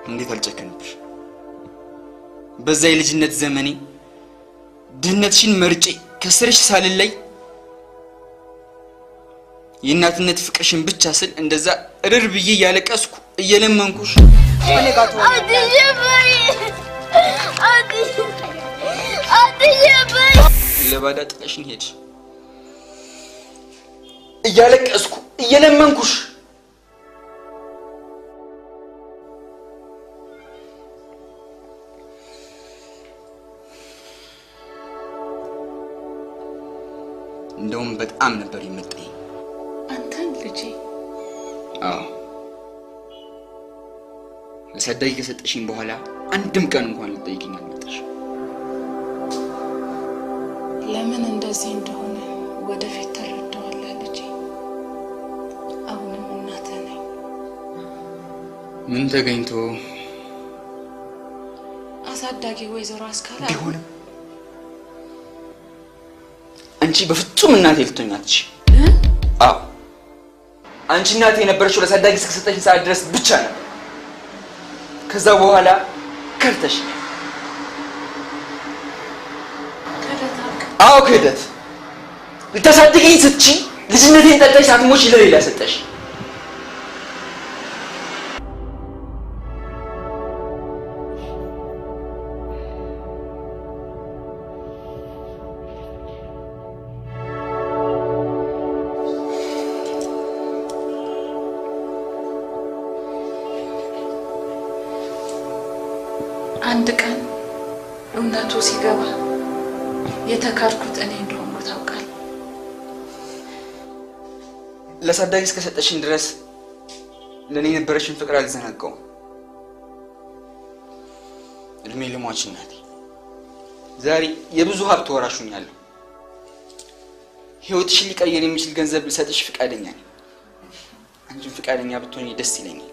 እንዴት አልጨከንብሽ በዛ የልጅነት ዘመኔ ድህነትሽን መርጬ ከስርሽ ሳልለይ የእናትነት ፍቅርሽን ብቻ ስል እንደዛ እርር ብዬ ያለቀስኩ እየለመንኩሽ ለባዳ ጥለሽኝ ሄድሽ እያለቀስኩ እየለመንኩሽ እንደውም በጣም ነበር የምትጠይ አንተን ልጄ አዎ ለሰዳይ ከሰጠሽኝ በኋላ አንድም ቀን እንኳን ልጠይቅኝ አልመጣሽ ለምን እንደዚህ እንደሆነ ወደፊት ተረዳዋለህ ልጄ አሁንም እናትህ ነኝ ምን ተገኝቶ አሳዳጊ ወይዘሮ አስካላ ቢሆንም አንቺ በፍጹም እናቴ ልትሆኛለሽ አዎ አንቺ እናቴ የነበረችው ለሳዳጊ እስከሰጠሽ ሰዓት ድረስ ብቻ ነበር ከዛ በኋላ ከርተሽ አዎ ክህደት ልታሳድገኝ ስትይ ልጅነቴን ጠልተሽ ሳትሞች ለሌላ ሰጠሽ አንድ ቀን እውነቱ ሲገባ የተካድኩት እኔ እንደሆንኩ ታውቃለህ ለሳዳጊ እስከሰጠሽኝ ድረስ ለኔ የነበረሽን ፍቅር አልዘነጋውም እድሜ ለሟች እናቴ ዛሬ የብዙ ሀብት ወራሹኛለሁ ህይወትሽን ሊቀይር የሚችል ገንዘብ ልሰጥሽ ፍቃደኛ ነኝ አንቺም ፍቃደኛ ብትሆኚ ደስ ይለኛል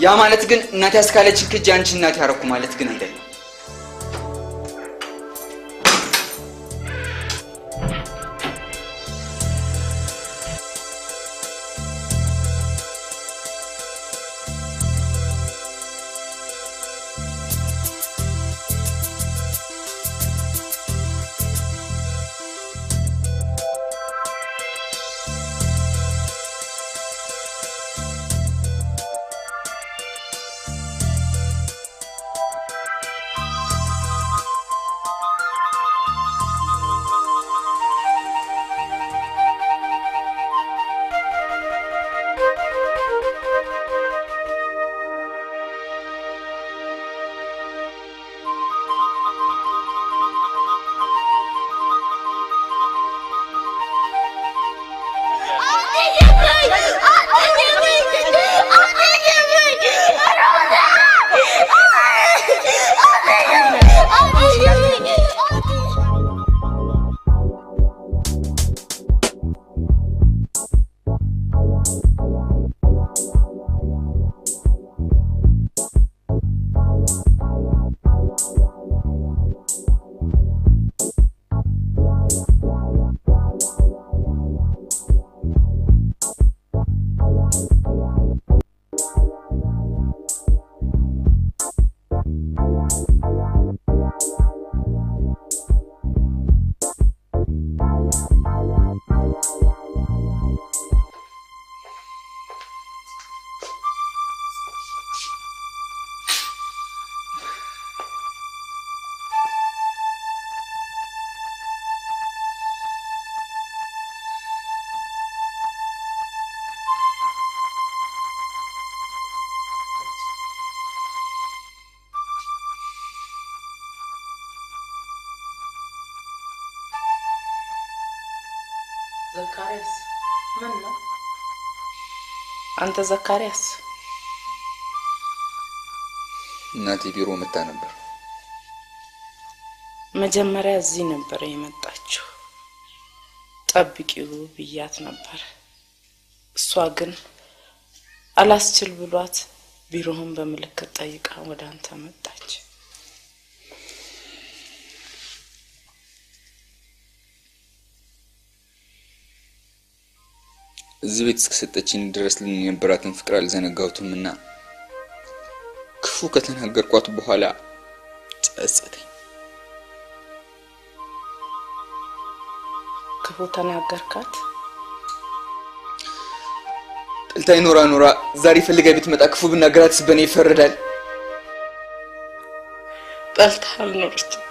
ያ ማለት ግን እናቴ አስካለች ከጂ አንቺ እናቴ ያረኩ ማለት ግን አይደለም ዘካርያስ ምን ነው? አንተ ዘካርያስ? እናቴ ቢሮ መጣ ነበር። መጀመሪያ እዚህ ነበር የመጣችው። ጠብቂው ብያት ነበር። እሷ ግን አላስችል ብሏት ቢሮውን በመልከት ጠይቃ ወደ አንተ መጣች። እዚህ ቤት እስከሰጠችኝ ድረስ ለነበራትን ፍቅር አልዘነጋሁትምና ክፉ ከተናገርኳት በኋላ ጸጸተኝ። ክፉ ተናገርካት? ጥልታይ ኖራ ዛሬ ፈልጋ ብትመጣ ክፉ ብናገራትስ በኔ ይፈረዳል? ጠልታ አልኖረችም።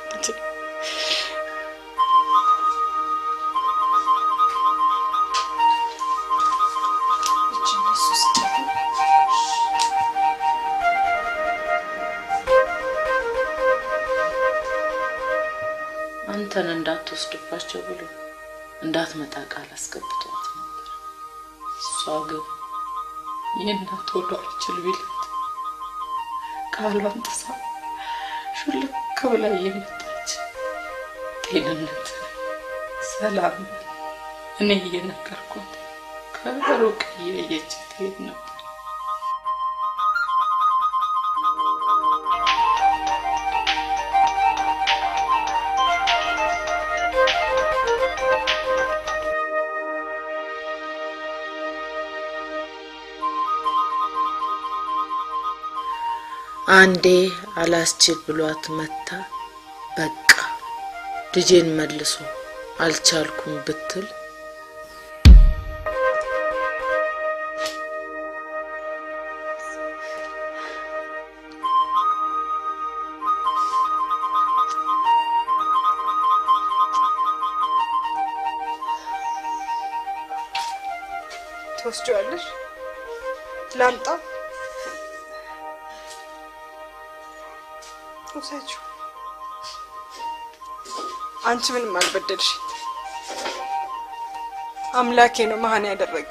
አንተን እንዳትወስድባቸው ብሎ እንዳትመጣ ቃል አስገብቷት ነበር። እሷ ግን የእናት ወዳችን ቢላት ቃሏን ጥሳ ሹልክ ብላ እየመጣች ጤንነት ሰላም እኔ እየነገርኳት ከሩቅ እያየች ትሄድ ነበር። አንዴ አላስችል ብሏት መታ በቃ ልጄን መልሶ አልቻልኩም ብትል ትወስጂዋለሽ? ላምጣ? ውሰጂው። አንቺ ምንም አልበደልሽ። አምላኬ ነው መሃን ያደረገ።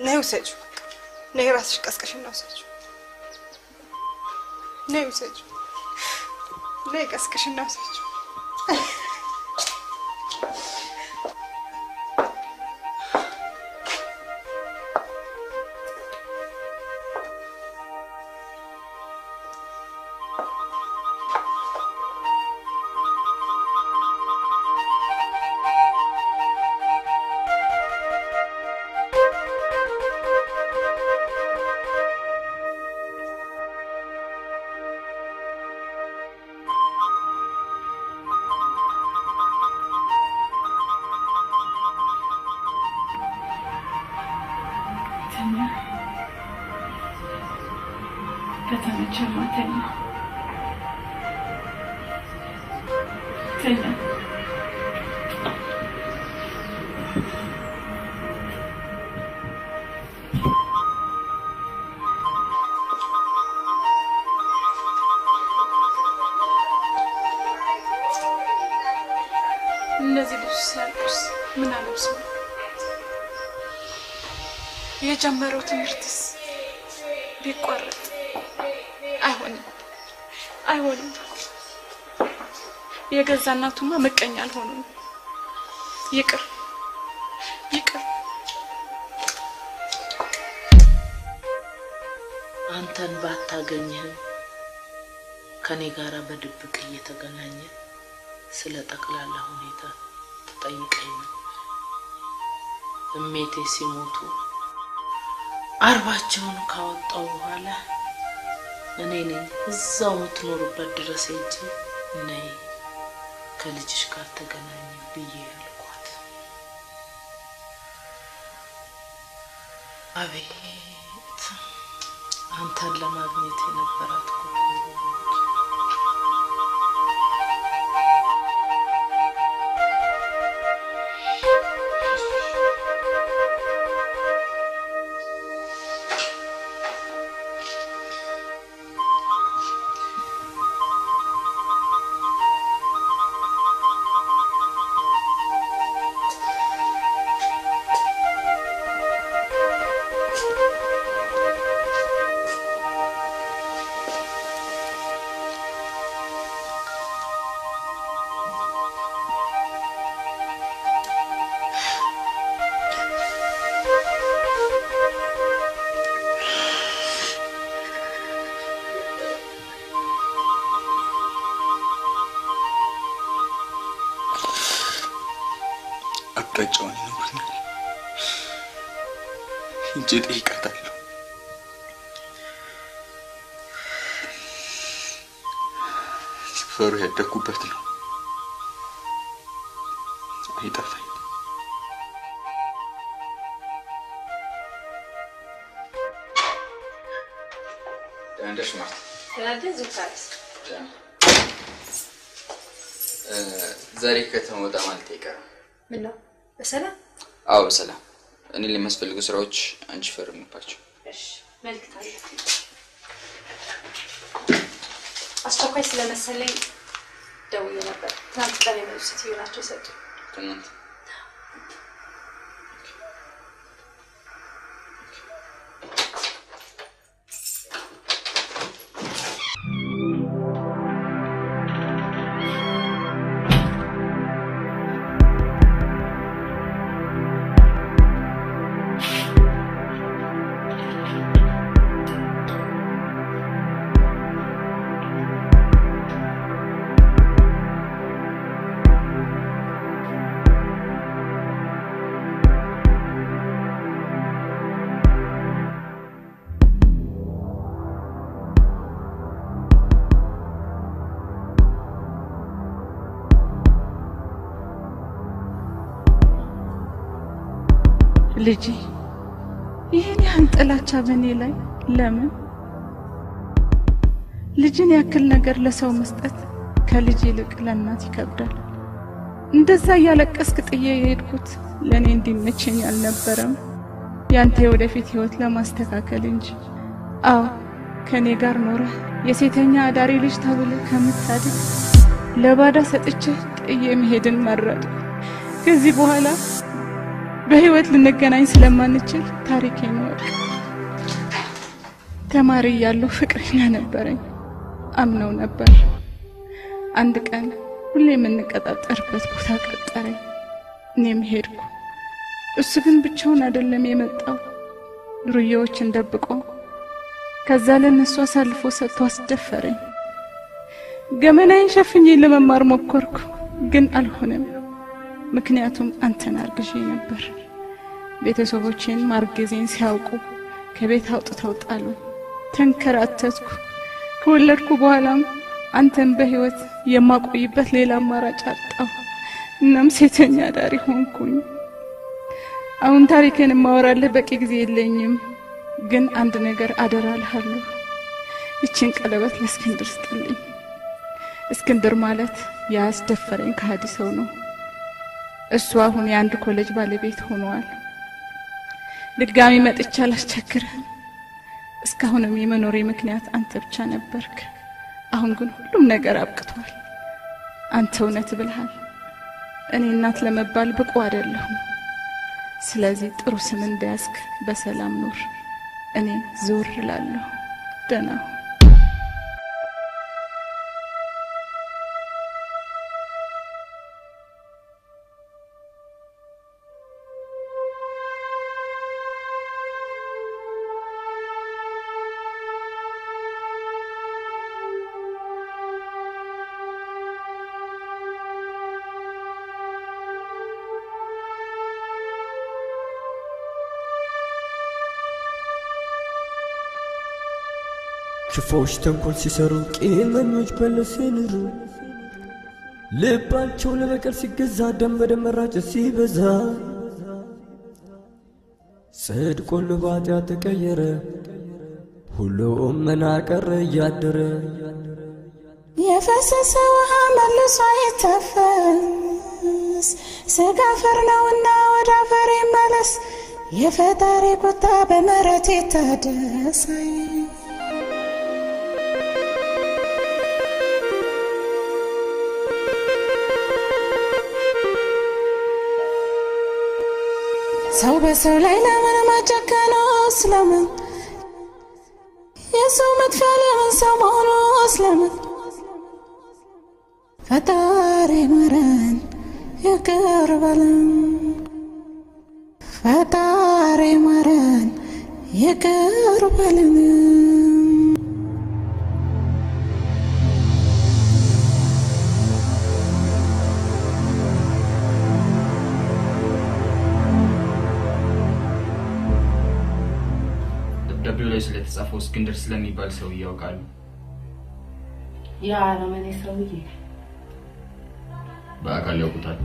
ነይ ውሰጂው። ነይ ራስሽ ቀስቀሽና ውሰጂው። ነይ ውሰጂው። ነይ ቀስቀሽና ውሰጂው። እነዚህ ልጅ ሲያልቁስ ምን አለብሰው? የጀመረው ትምህርትስ ቢቋረጥ አይሆንም። የገዛ እናቱማ መቀኛ አልሆኑም። ይቅር አንተን ባታገኝህ ከኔ ጋራ በድብቅ እየተገናኘ ስለ ጠቅላላ ሁኔታ ተጠይቀኝ ነው። እሜቴ ሲሞቱ አርባቸውን ካወጣው በኋላ እኔ ነኝ እዛው የምትኖርበት ድረስ ሄጄ ነይ ከልጅሽ ጋር ተገናኝ ብዬ ያልኳት። አቤት አንተን ለማግኘት የነበራት አቅጣጫውን ይነግሩኛል። ሂጄ እጠይቃታለሁ። ሰፈሩ ያደኩበት ነው። አይጠፋኝ። እንደሽ ማለት ስለዚህ ዙካስ ዛሬ ከተማ ወጣ ማለት አይቀርም። ምን ነው በሰላም? አዎ በሰላም። እኔ ለሚያስፈልጉ ስራዎች አንቺ ፈርምባቸው። እሺ መልክት አለ። አስቸኳይ ስለመሰለኝ ደውዬ ነበር። ትናንት ቀን የመጡት ይሆናቸው ሰጡ። ትናንት ልጄ ይሄን ያህል ጥላቻ በኔ ላይ ለምን? ልጅን ያክል ነገር ለሰው መስጠት ከልጅ ይልቅ ለእናት ይከብዳል። እንደዛ ያለቀስክ ጥዬ የሄድኩት ለኔ እንዲመቸኝ አልነበረም፣ ያንተ የወደፊት ህይወት ለማስተካከል እንጂ። አዎ ከኔ ጋር ኖረ የሴተኛ አዳሪ ልጅ ተብለ ከምታድግ ለባዳ ሰጥቼ ጥዬ መሄድን መረጥኩ። ከዚህ በኋላ በህይወት ልንገናኝ ስለማንችል ታሪኬን ወቅ ተማሪ ያለው ፍቅረኛ ነበረኝ፣ አምነው ነበር። አንድ ቀን ሁሌ የምንቀጣጠርበት ቦታ ቀጠረኝ፣ እኔም ሄድኩ። እሱ ግን ብቻውን አይደለም የመጣው፣ ዱርዬዎችን ደብቆ ከዛ ለነሱ አሳልፎ ሰጥቶ አስደፈረኝ። ገመናዬን ሸፍኜ ለመማር ሞከርኩ፣ ግን አልሆነም። ምክንያቱም አንተን አርግዤ ነበር። ቤተሰቦቼን ማርገዜን ሲያውቁ ከቤት አውጥተው ጣሉ። ተንከራተትኩ። ከወለድኩ በኋላም አንተን በህይወት የማቆይበት ሌላ አማራጭ አጣሁ። እናም ሴተኛ አዳሪ ሆንኩኝ። አሁን ታሪኬን ማወራለህ በቂ ጊዜ የለኝም፣ ግን አንድ ነገር አደራልሃለሁ። እቺን ቀለበት ለእስክንድር ስጥልኝ። እስክንድር ማለት ያስደፈረኝ ከሃዲ ሰው ነው። እሱ አሁን የአንድ ኮሌጅ ባለቤት ሆኗል። ድጋሚ መጥቻ አላስቸግርህም። እስካሁንም የመኖሬ ምክንያት አንተ ብቻ ነበርክ። አሁን ግን ሁሉም ነገር አብቅቷል። አንተ እውነት ብለሃል። እኔ እናት ለመባል ብቁ አይደለሁም። ስለዚህ ጥሩ ስም እንዳያስክ በሰላም ኑር። እኔ ዞር እላለሁ። ደህና ሁን። ክፎች ተንኮል ሲሰሩ ቂመኞች በለስ ሲንሩ ልባቸው ለበቀል ሲገዛ ደም በደም መራጨት ሲበዛ ጽድቅ ሁሉ በኃጢአት ተቀየረ ሁሉም መናቀረ እያደረ የፈሰሰ ውሃ መልሶ አይታፈስ ስጋ አፈር ነውና ወደ አፈር ይመለስ የፈጣሪ ቁጣ በምሕረት ይታደስ ሰው በሰው ላይ ለምን ማጨከነው ስለምን የሰው መጥፊያ ለምን ሰው መሆኑ ስለምን ፈጣሪ ማረን ይቅር በለን ፈጣሪ ማረን ይቅር በለን የጻፈው እስክንድር ስለሚባል ሰው ያውቃሉ? ያ አረመኔ ሰውዬ በአካል ያውቁታል?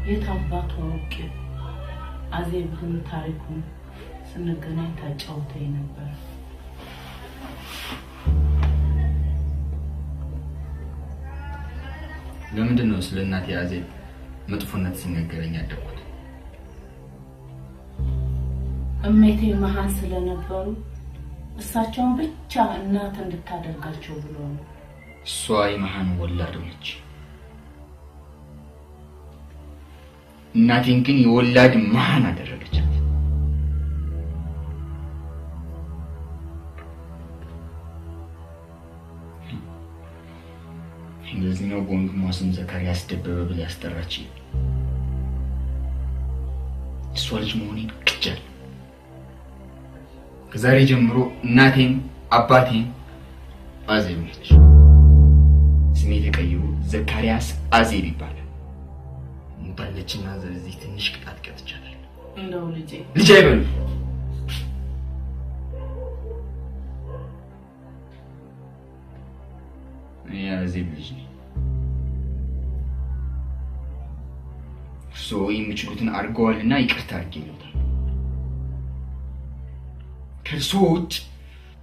የታባቱ አውቄ አዜብን ታሪኩን ስንገናኝ ታጫውተኝ ነበር። ለምንድነው ስለ እናቴ አዜብ መጥፎነት ሲነገረኝ ያደኩት? እሜቴ መሃን ስለነበሩ እሳቸውን ብቻ እናት እንድታደርጋቸው ብሎ ነው። እሷ የመሃን ወላድ ነች። እናቴን ግን የወላድ መሃን አደረገቻት። እንግሊዝኛው ወንድሟ ስም ዘካሪያስ ደበበ ብላ ያስጠራችኝ እሷ ልጅ መሆኔን ክጃል። ከዛሬ ጀምሮ እናቴም አባቴም አዜብ ነች። ስሜ ተቀይሮ ዘካሪያስ አዜብ ይባላል። ሙታለችና ስለዚህ ትንሽ ቅጣት ቀጥቻለሁ። እንደው ልጅ አይበሉ። አዜብ ልጅ ነኝ። እርስዎ የሚችሉትን አድርገዋልና ይቅርታ አድርጌልዎታል። ከእርስዎ ውጭ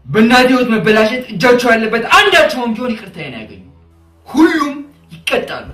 በእናቴ ሕይወት መበላሸት እጃቸው ያለበት አንዳቸውም ቢሆን ይቅርታዬን አያገኙ። ሁሉም ይቀጣሉ።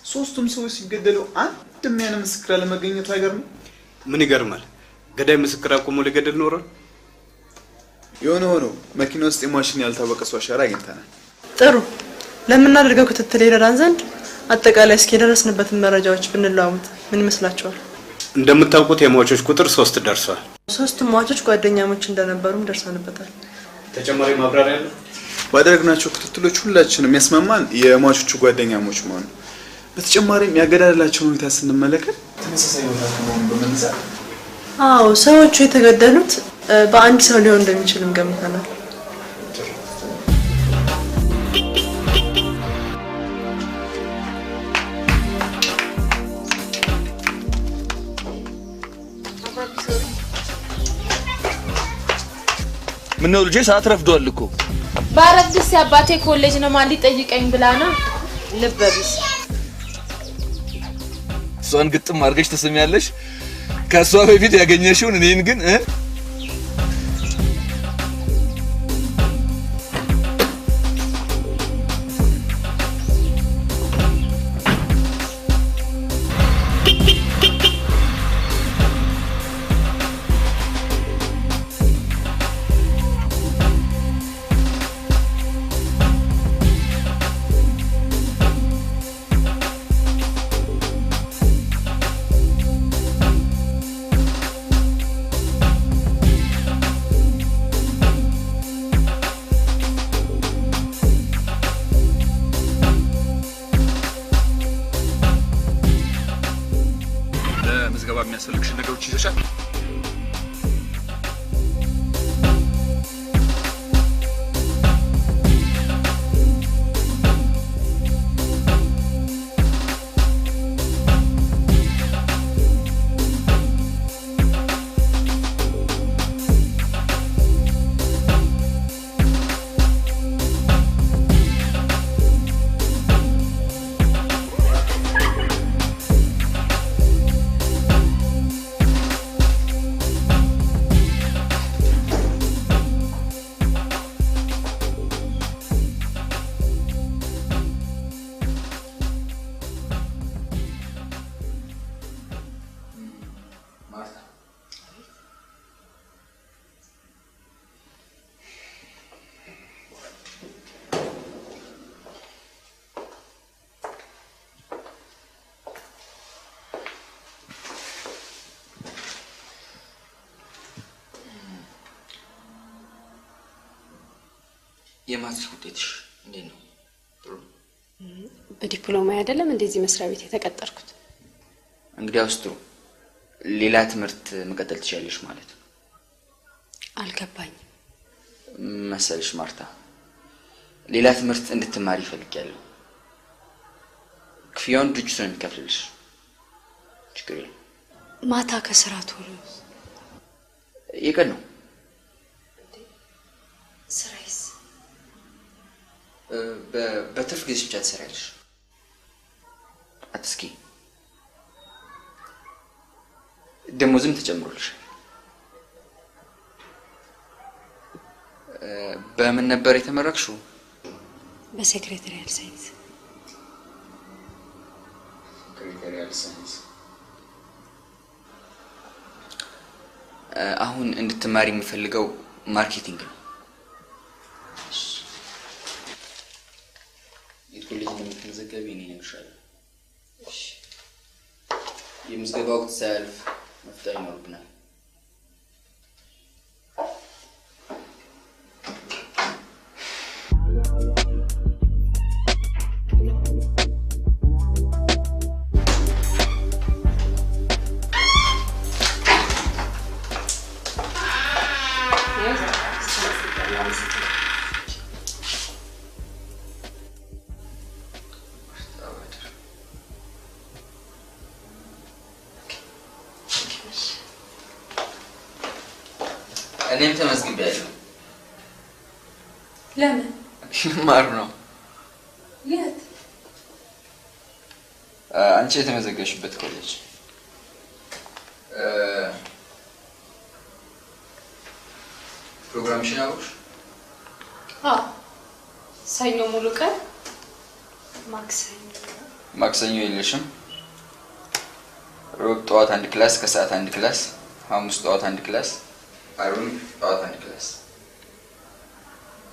ሶስቱም ሰዎች ሲገደሉ አንድም ያነ ምስክር አለመገኘቱ አይገርም? ምን ይገርማል? ገዳይ ምስክር አቆሞ ለገደል ኖሯል። የሆነ ሆኖ መኪና ውስጥ የማሽን ያልታወቀ ሰው አሻራ አግኝተናል። ጥሩ ለምናደርገው ክትትል ይረዳን ዘንድ አጠቃላይ እስኪ ደረስንበትን መረጃዎች ብንለዋወጥ ምን ይመስላችኋል? እንደምታውቁት የሟቾች ቁጥር 3 ደርሷል። 3 ሟቾች ጓደኛሞች እንደነበሩም ደርሰንበታል። ተጨማሪ ማብራሪያ አለ? ባደረግናቸው ክትትሎች ሁላችንም የሚያስማማን የሟቾቹ ጓደኛሞች መሆኑ፣ በተጨማሪም ያገዳደላቸውን ሁኔታ ስንመለከት ተመሳሳይ ቦታ ከመሆኑ በመነሳት አዎ ሰዎቹ የተገደሉት በአንድ ሰው ሊሆን እንደሚችልም ገምተናል። ምን ነው ልጄ ሰዓት ረፍዷል እኮ። ባረፍድስ አባቴ ኮሌጅ ነው ማን ሊጠይቀኝ ብላ ነው። ልበቢስ እሷን ግጥም አድርገሽ ተሰሚያለሽ። ከሷ በፊት ያገኘሽውን እኔን ግን ለምዝገባ የሚያስፈልግሽ ነገሮች ይዘሻል? የማትሪክ ውጤትሽ እንዴት ነው? ጥሩ። በዲፕሎማ አይደለም እንደዚህ መስሪያ ቤት የተቀጠርኩት። እንግዲያውስ ጥሩ። ሌላ ትምህርት መቀጠል ትችያለሽ ማለት ነው። አልገባኝም መሰልሽ ማርታ፣ ሌላ ትምህርት እንድትማሪ ይፈልጋለሁ። ክፍያውን ድርጅቱ ነው የሚከፍልልሽ። ችግር የለም። ማታ ከስራ ቶሎ የቀን ነው ስራይስ? በትርፍ ጊዜ ብቻ ትሰሪያለሽ። አትስኪ። ደሞዝም ተጨምሮልሻል። በምን ነበር የተመረቅሽው? በሴክሬታሪያል ሳይንስ። ሴክሬታሪያል ሳይንስ። አሁን እንድትማሪ የምፈልገው ማርኬቲንግ ነው። የኮሌጅ እንደምትመዘገቢ እኔ እነግርሻለሁ። የምዝገባ ወቅት ሳያልፍ መፍጠር ይኖርብናል። እኔም ተመዝግቤያለሁ። ለምን? ማር ነው። የት? አንቺ የተመዘገሽበት ኮሌጅ። ፕሮግራምሽን አውቅሽ? አዎ። ሰኞ ሙሉ ቀን፣ ማክሰኞ የለሽም? ሮብ ጠዋት 1 ክላስ፣ ከሰዓት 1 ክላስ፣ ሐሙስ ጠዋት 1 ክላስ፣ አርብ ጠዋት 1 ክላስ።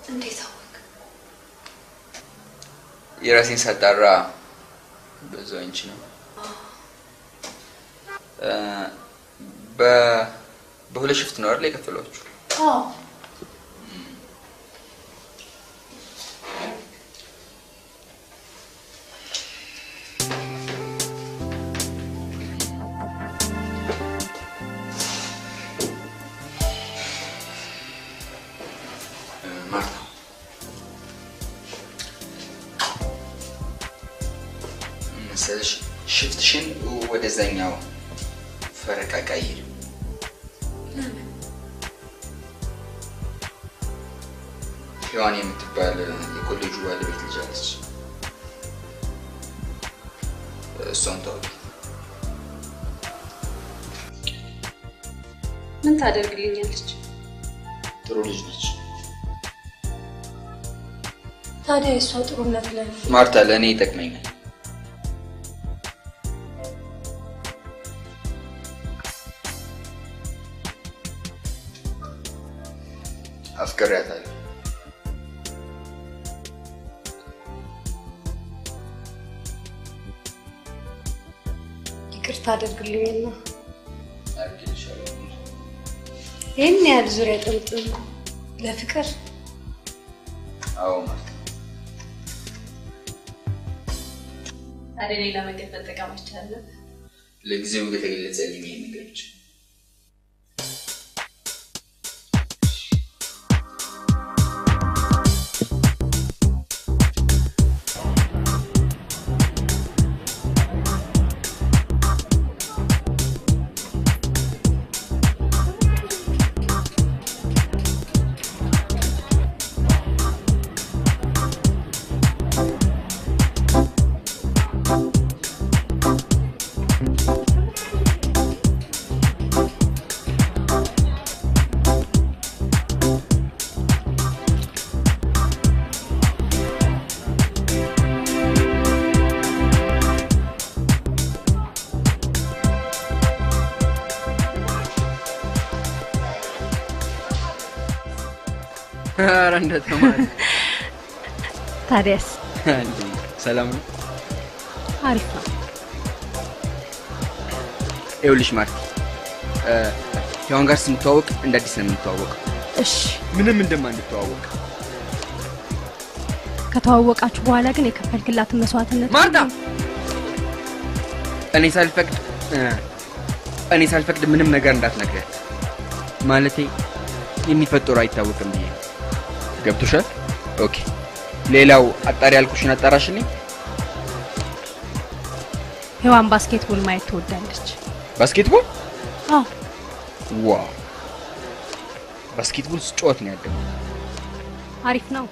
እንዴት አወቅ? የራሴን ሳጣራ በዛው አንቺ ነው በሁለት ሽፍት ነው አይደል የከፈሏችሁ? አዎ ሽፍትሽን ወደዛኛው ፈረቃ ቀይር። ሔዋን የምትባል የኮሌጁ ባለቤት ልጅ አለች። እሷን ታውቂ? ምን ታደርግልኛለች? ጥሩ ልጅ ነች። ታዲያ እሷ ጥሩነት ለኔ ማርታ ለኔ ይጠቅመኛል። አፍቅሬያታለሁ። ይቅርታ አድርግልኝና ይህን ያህል ዙሪያ ጥምጥም ለፍቅር? አዎ ማለት ታዲያ ሌላ መንገድ መጠቀም አይቻልም? ለጊዜው ከተገለጸልኝ ይሄን ነገር ብቻ እንደ ተማሪ ታዲያስ ሰላም ነው? አሪፍ ነው። ይኸውልሽ ማርቲ ሔዋን ጋር ስንተዋወቅ እንደ አዲስ ነው የምንተዋወቀው። እሺ ምንም እንደማንተዋወቅ ከተዋወቃችሁ በኋላ ግን የከፈልክላትን መስዋዕትነት ማርታ እኔ ሳልፈቅድ ምንም ነገር እንዳትነግሪያት። ማለቴ የሚፈጠረው አይታወቅም ብዬ ገብቶሻል? ኦኬ። ሌላው አጣሪ ያልኩሽን አጣራሽልኝ? ሔዋን ባስኬትቦል ማየት ትወዳለች። ባስኬትቦል? አዎ። ዋው! ባስኬትቦል ስጫወት ነው ያደገው። አሪፍ ነው።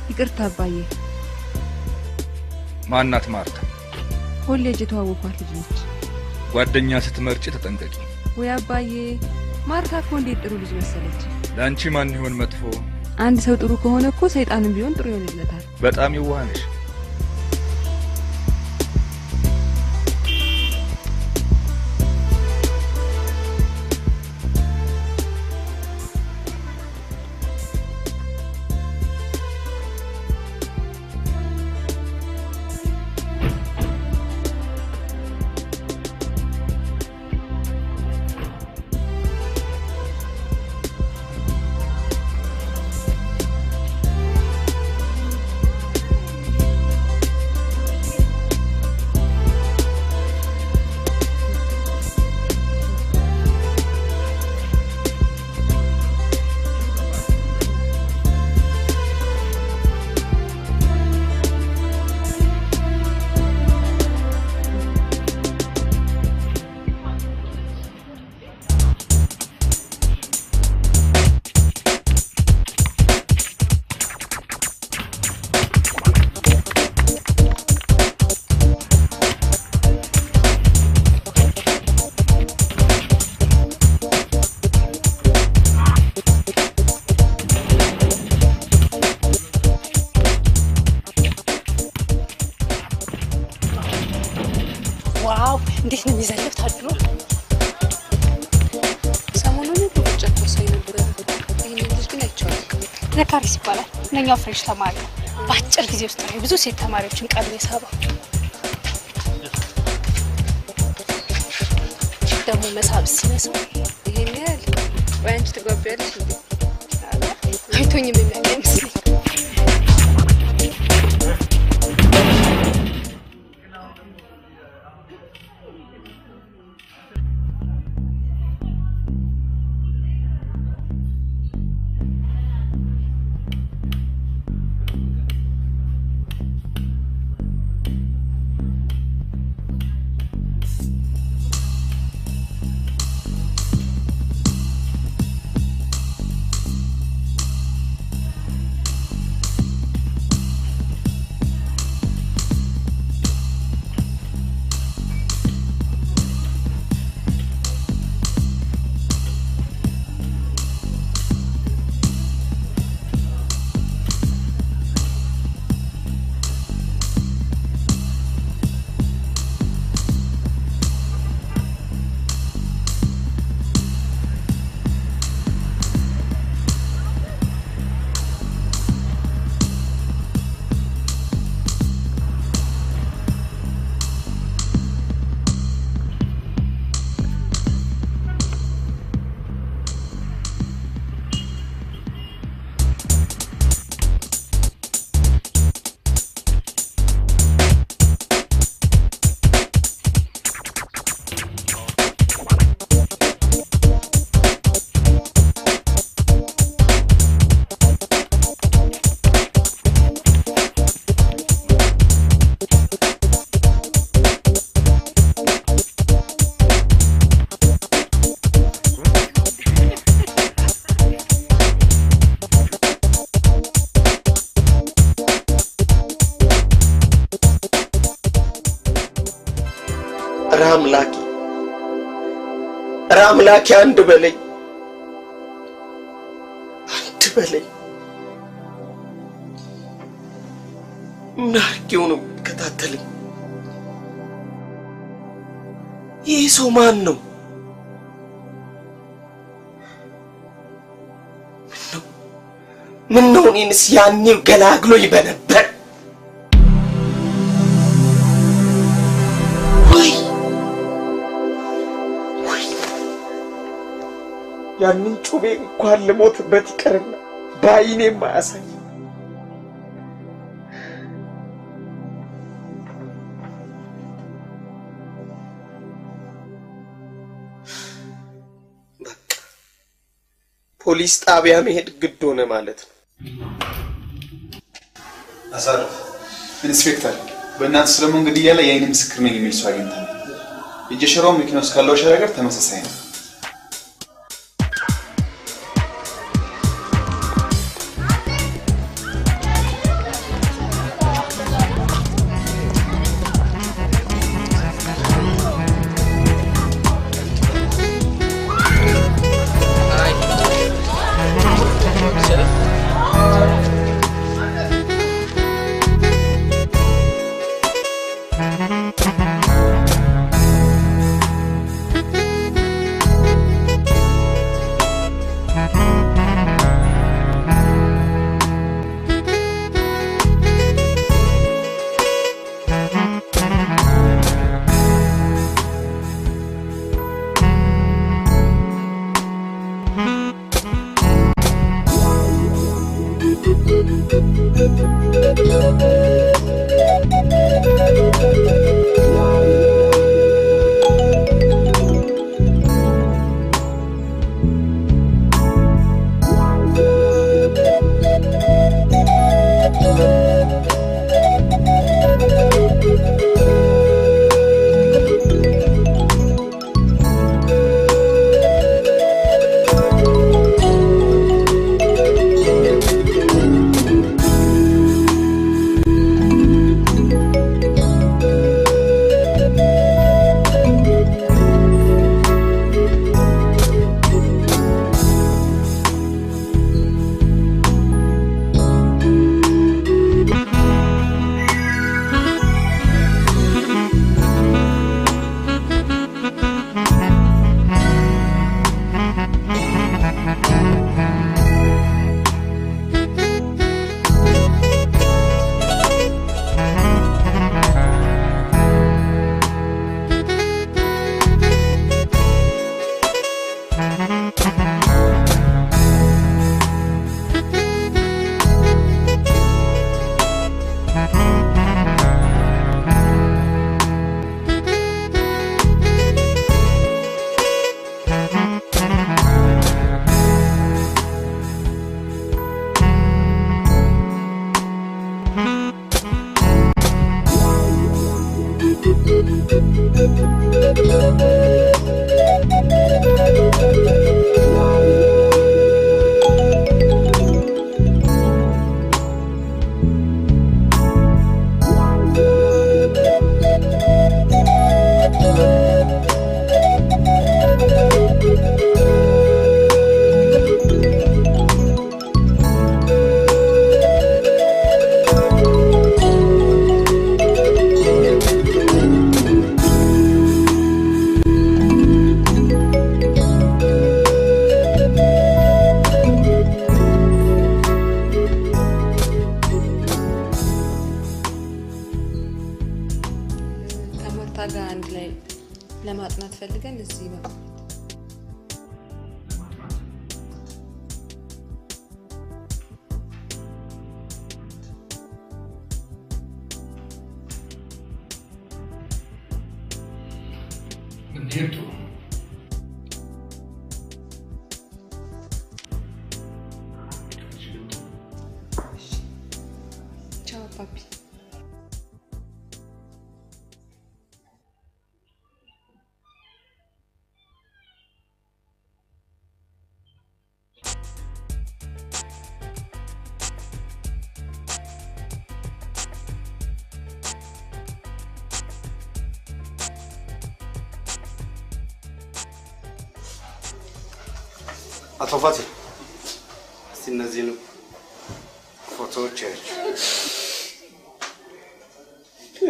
ይቅርታ አባዬ። ማናት ማርታ? ኮሌጅ የተዋወቋት ልጅ ነች። ጓደኛ ስትመርጪ ተጠንቀቂ። ወይ አባዬ፣ ማርታ እኮ እንዴት ጥሩ ልጅ መሰለች። ለአንቺ ማን ይሆን መጥፎ? አንድ ሰው ጥሩ ከሆነ እኮ ሰይጣንም ቢሆን ጥሩ ይሆንለታል። በጣም የዋህ ነሽ። ዘካሪስ ይባላል። ለኛው ፍሬሽ ተማሪ ነው። በአጭር ጊዜ ውስጥ ነው ብዙ ሴት ተማሪዎችን ቀልብ የሳበው። ደግሞ መሳብ ሲነሳ ይሄን ያህል ወይ አንቺ ትጓቢያለሽ እንዴ? አይቶኝም የሚያውቅ አይመስለኝም። አምላኬ አንድ በለኝ ናርኪው ነው ከታተለኝ። ይህ ሰው ማን ነው? ምን ነው እኔንስ ያኔ ገላግሎኝ በነበር። ያንን ጩቤ እንኳን ልሞትበት ይቀርና በዓይኔም አያሳይ። በቃ ፖሊስ ጣቢያ መሄድ ግድ ሆነ ማለት ነው። አሳልፍ ኢንስፔክተር፣ በእናንተ ሰለሞን ግድያ ላይ የዓይን ምስክር ነኝ የሚል ሰው አግኝተናል። የጀሸራው መኪና ውስጥ ካለው ሸራ ጋር ተመሳሳይ ነው። ለማጥናት ፈልገን እዚህ ነው። እንዴት ቻው ፓፒ። አቶ ፋሲል እስቲ እነዚህን ፎቶዎች ያቸው።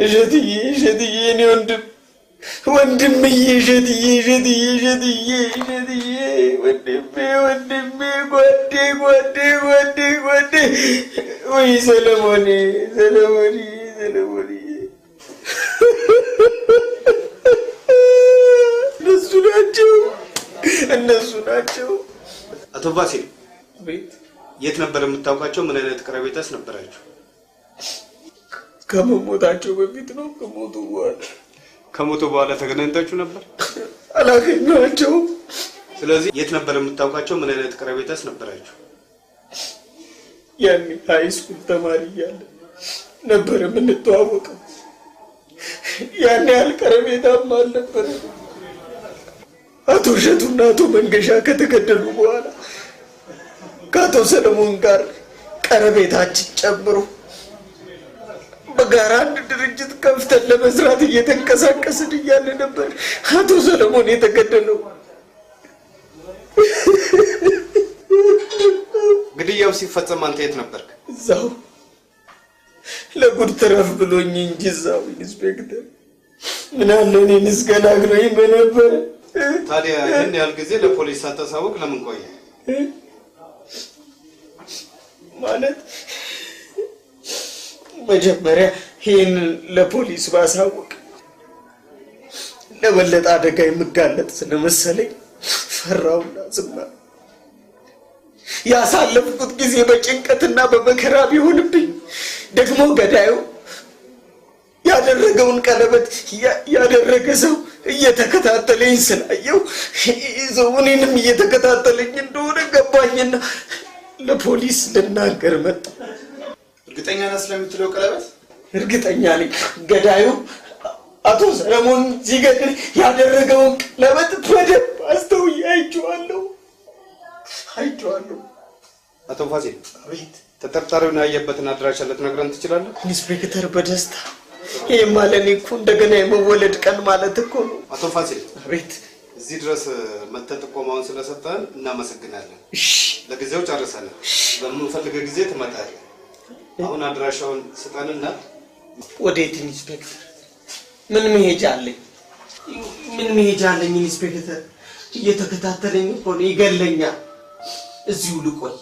እሸትዬ እኔ ወንድምዬ እሸትዬ ወንድሜ ጓዴ ወይ ሰለሞኔ እነሱ ናቸው። አቶ ፋሲል የት ነበር የምታውቃቸው? ምን አይነት ቀረቤታስ ነበራችሁ? ከመሞታቸው በፊት ነው። ከሞቱ በኋላ ተገናኝታችሁ ነበር? አላገኘኋቸውም። ስለዚህ የት ነበር የምታውቃቸው? ምን አይነት ቀረቤታስ ነበራችሁ? ያኔ ሃይ ስኩል ተማሪ እያለ ነበር የምንተዋወቀው። ያኔ ያህል ቀረቤታም አልነበረም። አቶ እሸቱና አቶ መንገሻ ከተገደሉ በኋላ ከአቶ ሰለሞን ጋር ቀረቤታችን ጨምሮ በጋራ አንድ ድርጅት ከፍተን ለመስራት እየተንቀሳቀስን እያለ ነበር አቶ ሰለሞን የተገደለው። ግድያው ሲፈጸም አንተ የት ነበርክ? እዛው ለጉድ ትረፍ ብሎኝ እንጂ እዛው ኢንስፔክተር ምን አለ እኔንስ ገላግሎኝ በነበረ። ታዲያ ይህን ያህል ጊዜ ለፖሊስ ሳታሳውቅ ለምን ቆየ? ማለት መጀመሪያ ይህን ለፖሊስ ባሳውቅ ለበለጠ አደጋ የምጋለጥ ስለመሰለኝ ፈራውና ዝም አልኩ። ያሳለፍኩት ጊዜ በጭንቀትና በመከራ ቢሆንብኝ ደግሞ ገዳዩ ያደረገውን ቀለበት ያደረገ ሰው እየተከታተለኝ ስላየው እኔንም እየተከታተለኝ እንደሆነ ገባኝና ለፖሊስ ልናገር መጣ። እርግጠኛ ነህ ስለምትለው ቀለበት? እርግጠኛ ነኝ። ገዳዩ አቶ ሰለሞን ሲገድል ያደረገውን ቀለበት በደንብ አስተውዬ አይቼዋለሁ። አቶ ፋሲል፣ ተጠርጣሪውን ያየበትን አድራሻ ልትነግረን ትችላለህ? ኢንስፔክተር በደስታ ይሄ ማለት እኮ እንደገና የመወለድ ቀን ማለት እኮ ነው። አቶ ፋሲል፣ አቤት። እዚህ ድረስ መተህ ጥቆማውን ስለሰጠን እናመሰግናለን። ለጊዜው ጨርሰናል። በምንፈልገው ጊዜ ትመጣለህ። አሁን አድራሻውን ስጠንና። ወዴት ኢንስፔክተር? ምን መሄጃ አለኝ ኢንስፔክተር? እየተከታተለኝ እኮ ነው፣ ይገለኛል። እዚሁ ልቆይ።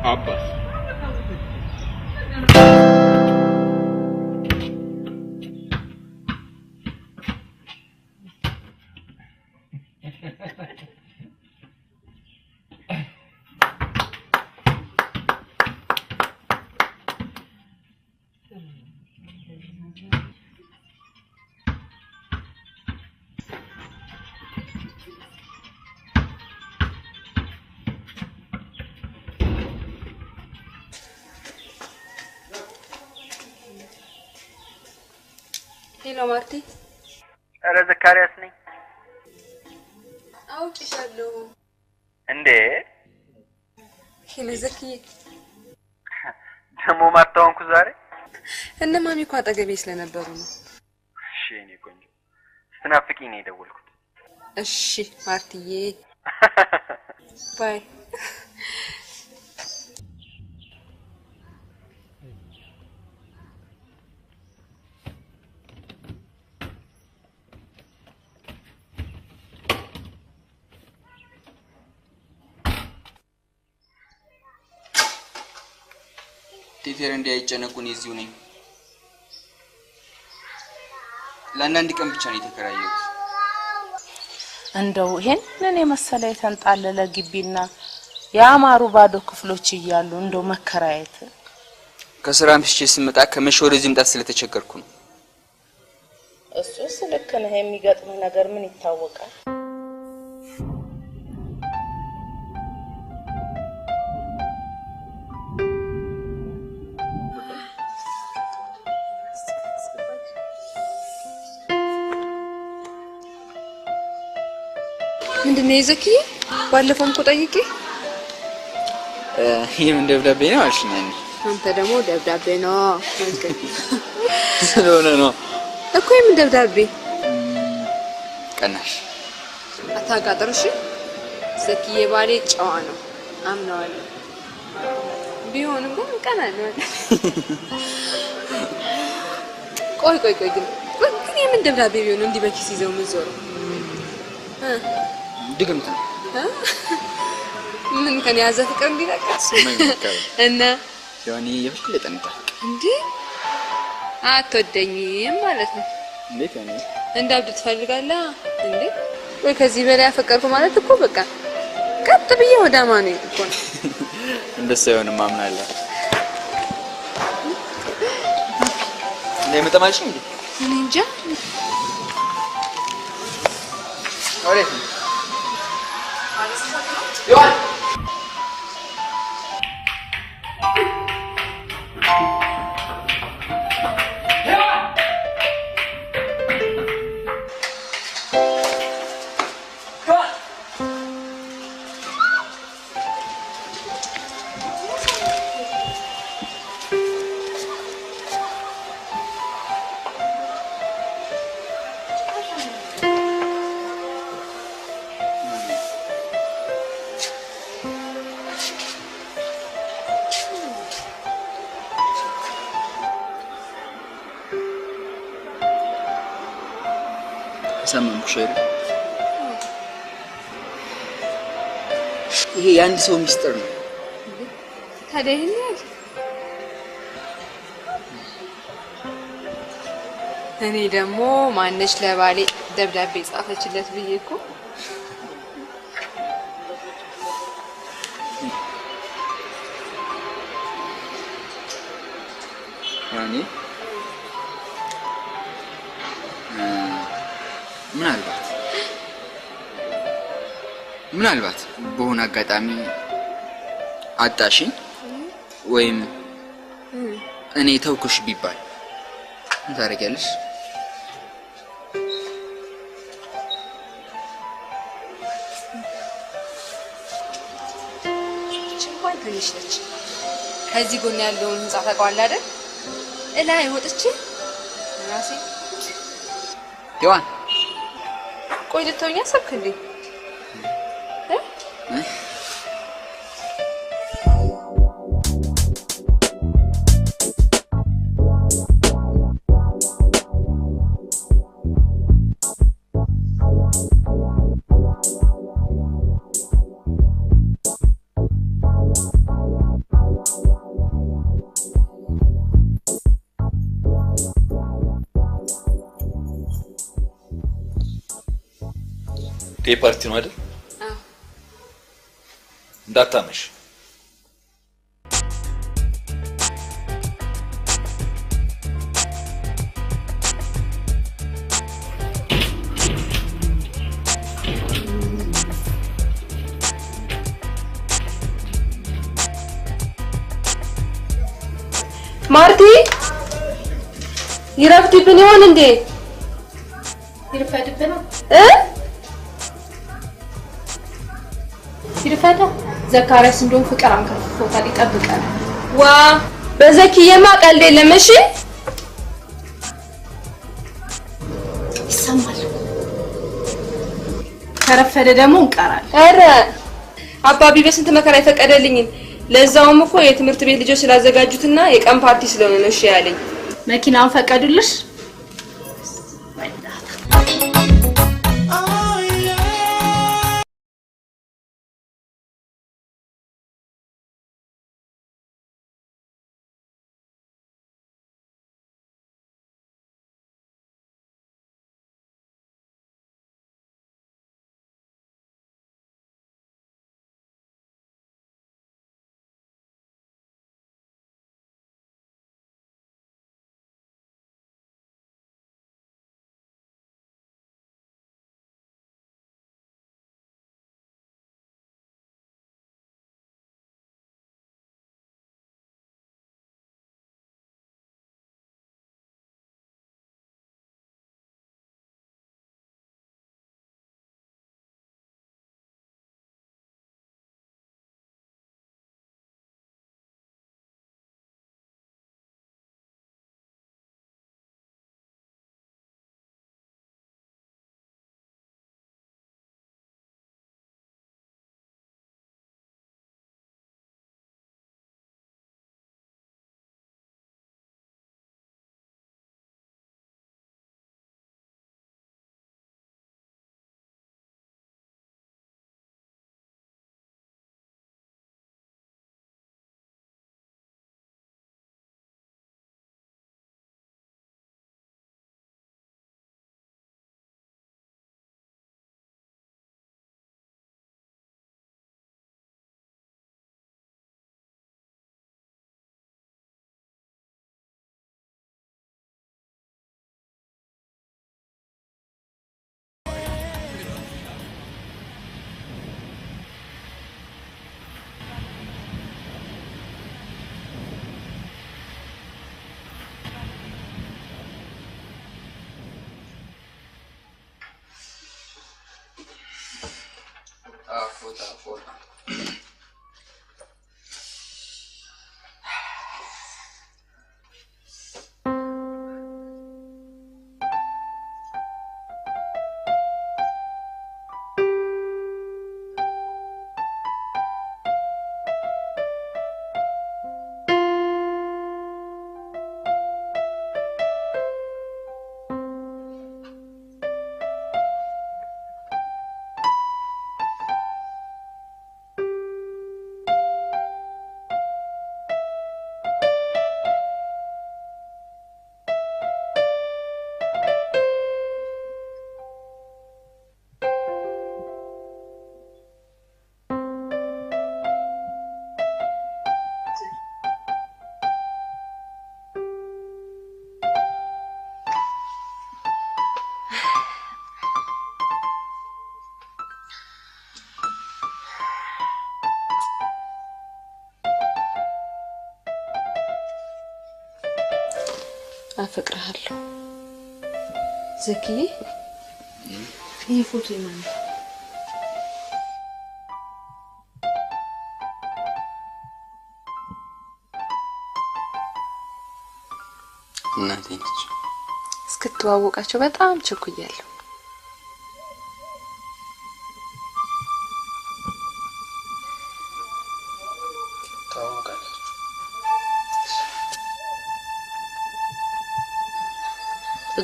Abbas. ሄሎ ማርቲ አረ ዘካሪያስ ነኝ አውቅሻለሁ እንዴ ሄሎ ዘኪዬ ደሞ ማርታውንኩ ዛሬ እነ ማሚ እኮ አጠገቤ ስለነበሩ ነው እሺ እኔ ቆንጆ ስትናፍቂኝ ነው የደወልኩት እሺ ማርቲዬ ባይ ቲቴር እንዲያይጨነቁን እዚሁ ነኝ ለአንድ ቀን ብቻ ነው የተከራየሁት እንደው ይሄንን የመሰለ የተንጣለለ ግቢና ያማሩ ባዶ ክፍሎች እያሉ እንደው መከራየት ከስራ ምሽቼ ስመጣ ከመሸ ወደዚህ መጣ ስለተቸገርኩ ነው እሱስ ልክ ነህ የሚገጥም ነገር ምን ይታወቃል ምንድነው ዘኪዬ ባለፈውም እኮ ጠይቄ ይሄም ደብዳቤ ነው አልሽኝ አንተ ደግሞ ደብዳቤ ነው ስለሆነ ነው እኮ የምን ደብዳቤ ቀናሽ አታጋጥርሽ ዘኪዬ ባሌ ጨዋ ነው አምናለሁ ቢሆንም ግን ቀናለሁ ቆይ ግን የምን ደብዳቤ ቢሆን እንዲህ በኪስ ይዘው ምዞር ድግምት ምን ከኔ ያዘ ፍቅር እንዲለቀስ እና ያኔ የበለጠ እንታ እንዴ አትወደኝም ማለት ነው እንዴት ያኔ እንዳብድ ትፈልጋለህ እንዴ ወይ ከዚህ በላይ አፈቀርኩ ማለት እኮ በቃ ቀጥ ብዬ ወደ ማን እኮ ነው እንደሱ አይሆንም ማምናለሁ ለምጠማልሽ እንዴ እንጃ አሬ ዮሐን ሰማምኩሽ አይደል ይሄ የአንድ ሰው ሚስጥር ነው ታዲያ ይሄን እኔ ደግሞ ማነሽ ለባሌ ደብዳቤ ጻፈችለት ብዬ እኮ ያኔ ምናልባት በሆነ አጋጣሚ አጣሽኝ ወይም እኔ ተውኩሽ ቢባል ምን ታደርጊያለሽ? ችንኳን ትንሽ ነች። ከዚህ ጎን ያለውን ህንጻ ታውቀዋለህ አይደል? እላይ ወጥቼ ራሴ ዮሐን ቆይ ልተውኛ ሰብክ እንዴ? ዴይ ፓርቲ ነው አይደል? አዎ። እንዳታመሽ። ይረፍድብን ይሆን እንዴ? ይረፍድብን ይረፍዳ ዘካሪያስ እንደው ፍቅር አንከፍቶታል ይጠብቃል። ዋ በዘኪየማ ቀልድ የለም። እሺ ይሰማል። ከረፈደ ደግሞ እንቀራለን። ኧረ አባቢ በስንት መከራ የፈቀደልኝ ለዛውም እኮ የትምህርት ቤት ልጆች ስላዘጋጁትና የቀን ፓርቲ ስለሆነ ነው እሺ ያለኝ። መኪናውን ፈቀዱልሽ? ፎጣ አፈቅርሃለሁ ዘኪዬ። ይሄ ፎቶ የማን ነው? እናቴ ነች። እስክትዋወቃቸው በጣም ቸኩያለሁ።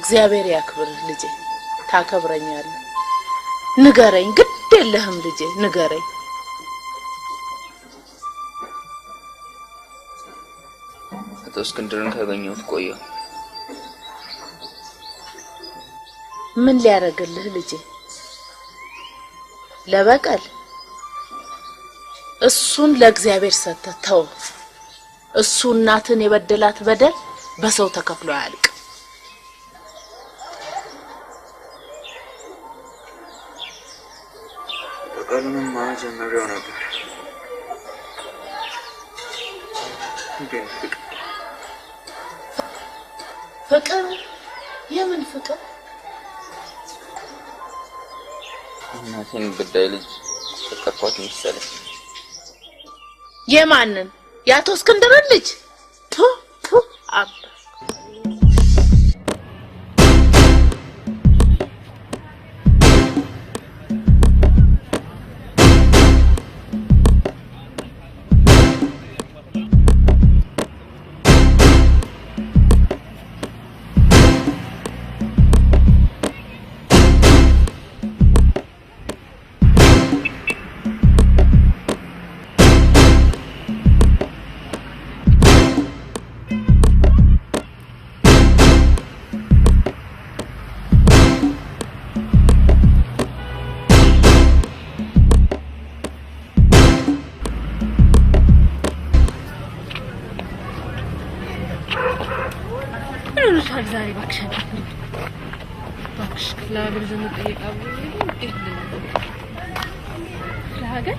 እግዚአብሔር ያክብርህ ልጄ። ታከብረኛለህ። ንገረኝ፣ ግድ የለህም ልጄ ንገረኝ። አቶ እስክንድርን ካገኘሁት ቆየሁ። ምን ሊያደርግልህ ልጄ? ለበቀል? እሱን ለእግዚአብሔር ሰጥተህ ተው። እሱ እናትን የበደላት በደል በሰው ተከፍሎ አያልቅ። በቀሉንም ጀምሬው ነበር ግን ፍቅር የምን ፍቅር? እናቴን ግዳይ ልጅ ተቀጥቷት መሰለኝ። የማንን? የአቶ እስክንድር ልጅ? አባ ዛሬ ባክሽ ለሀገር ዘመድ ጠይቃ ለሀገር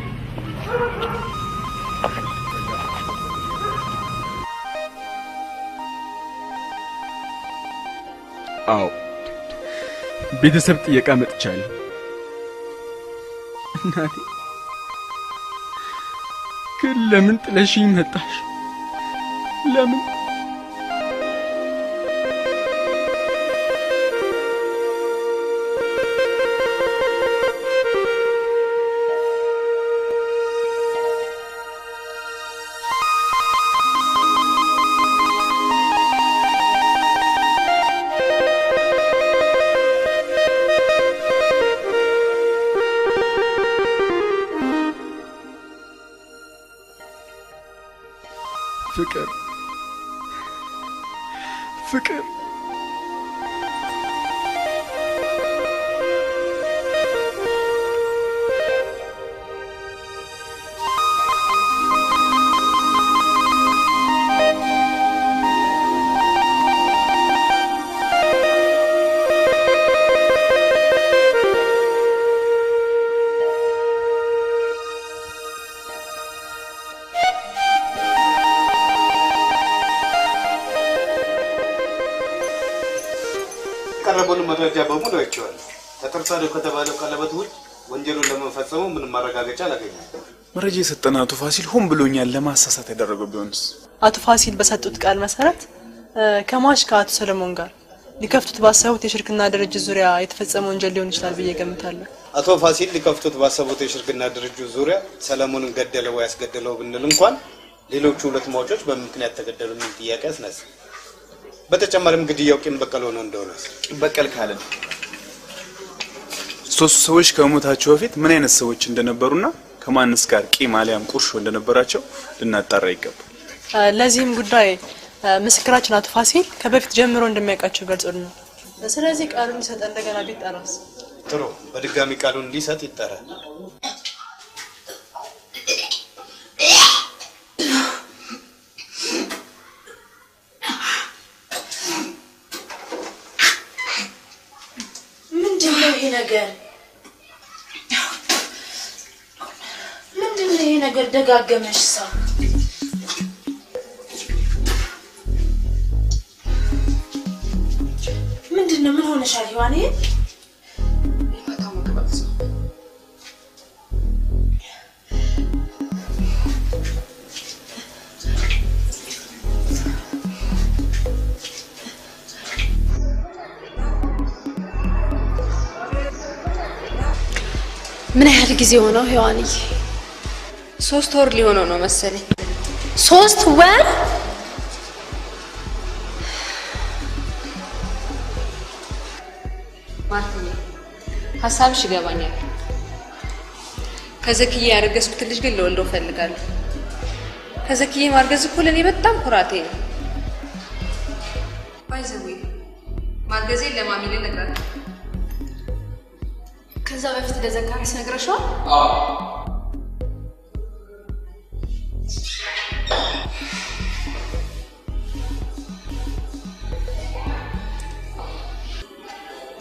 አዎ ቤተሰብ ጥየቃ መጥቻለሁ። እናቴ ግን ለምን ጥለሽኝ መጣሽ? ለምን? ፍቅር ፍቅር ቀረበሉ መረጃ በሙሉ አይቼዋለሁ። ተጠርጣሪው ከተባለው ቀለበት ውጭ ወንጀሉን ለመፈጸሙ ምንም ማረጋገጫ አላገኘም። መረጃ የሰጠን አቶ ፋሲል ሆን ብሎኛል ለማሳሳት ያደረገው ቢሆንስ? አቶ ፋሲል በሰጡት ቃል መሰረት ከሟች ከአቶ ሰለሞን ጋር ሊከፍቱት ባሰቡት የሽርክና ድርጅት ዙሪያ የተፈጸመ ወንጀል ሊሆን ይችላል ብዬ ገምታለሁ። አቶ ፋሲል ሊከፍቱት ባሰቡት የሽርክና ድርጅት ዙሪያ ሰለሞንን ገደለው ወይ ያስገደለው ብንል እንኳን ሌሎቹ ሁለት ሟቾች በምክንያት ተገደሉ የሚል ጥያቄ ያስነሳ። በተጨማሪም ግድያው ቂም በቀል ሆኖ እንደሆነ ቂም በቀል ካለን ሶስት ሰዎች ከሞታቸው በፊት ምን አይነት ሰዎች እንደነበሩና ከማንስ ጋር ቂም አሊያም ቁርሾ እንደነበራቸው ልናጣራ ይገባል። ለዚህም ጉዳይ ምስክራችን አቶ ፋሲል ከበፊት ጀምሮ እንደሚያውቃቸው ገልጾልናል። ስለዚህ ቃሉን ሊሰጥ እንደገና ቢጠራስ? ጥሩ፣ በድጋሚ ቃሉን ሊሰጥ ይጠራል። ምንድነው ይሄ ነገር ደጋገመሽ? ሳ ምንድነው? ምን ሆነሻል ሔዋኔ? ምን ያህል ጊዜ ሆነው ሔዋንዬ? 3 ወር ሊሆነው ነው መሰለኝ። 3 ወር? ማርትዬ ሀሳብሽ ይገባኛል። ከዘክዬ ያረገዝኩት ልጅ ግን ለወልደው ፈልጋለሁ። ከዘክዬ ማርገዝ እኮ ለኔ በጣም ኩራቴ ነው። ባይዘዌ ማርገዜን ለማሚ ልነግራት። ከዛ በፊት ለዘካሪስ ነግረሽዋል? አዎ።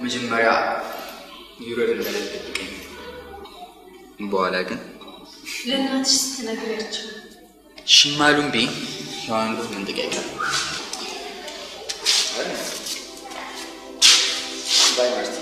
መጀመሪያ ይውረድ እንደለብኝ በኋላ ግን ለእናትሽ ስትነግሪያቸው ሽማሉም ቢ ሔዋን ምን ጥያቄ ባይ ማርቲ።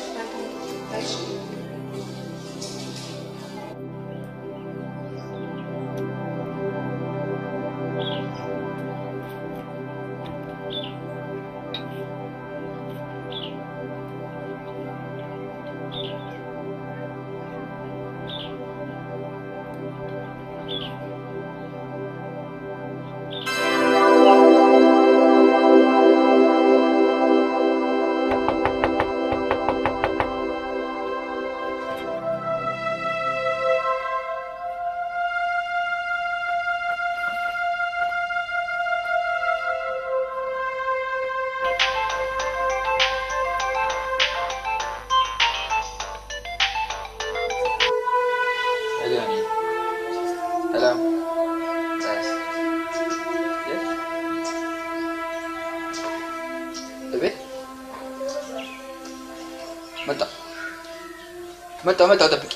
መጣ ጠብቂ።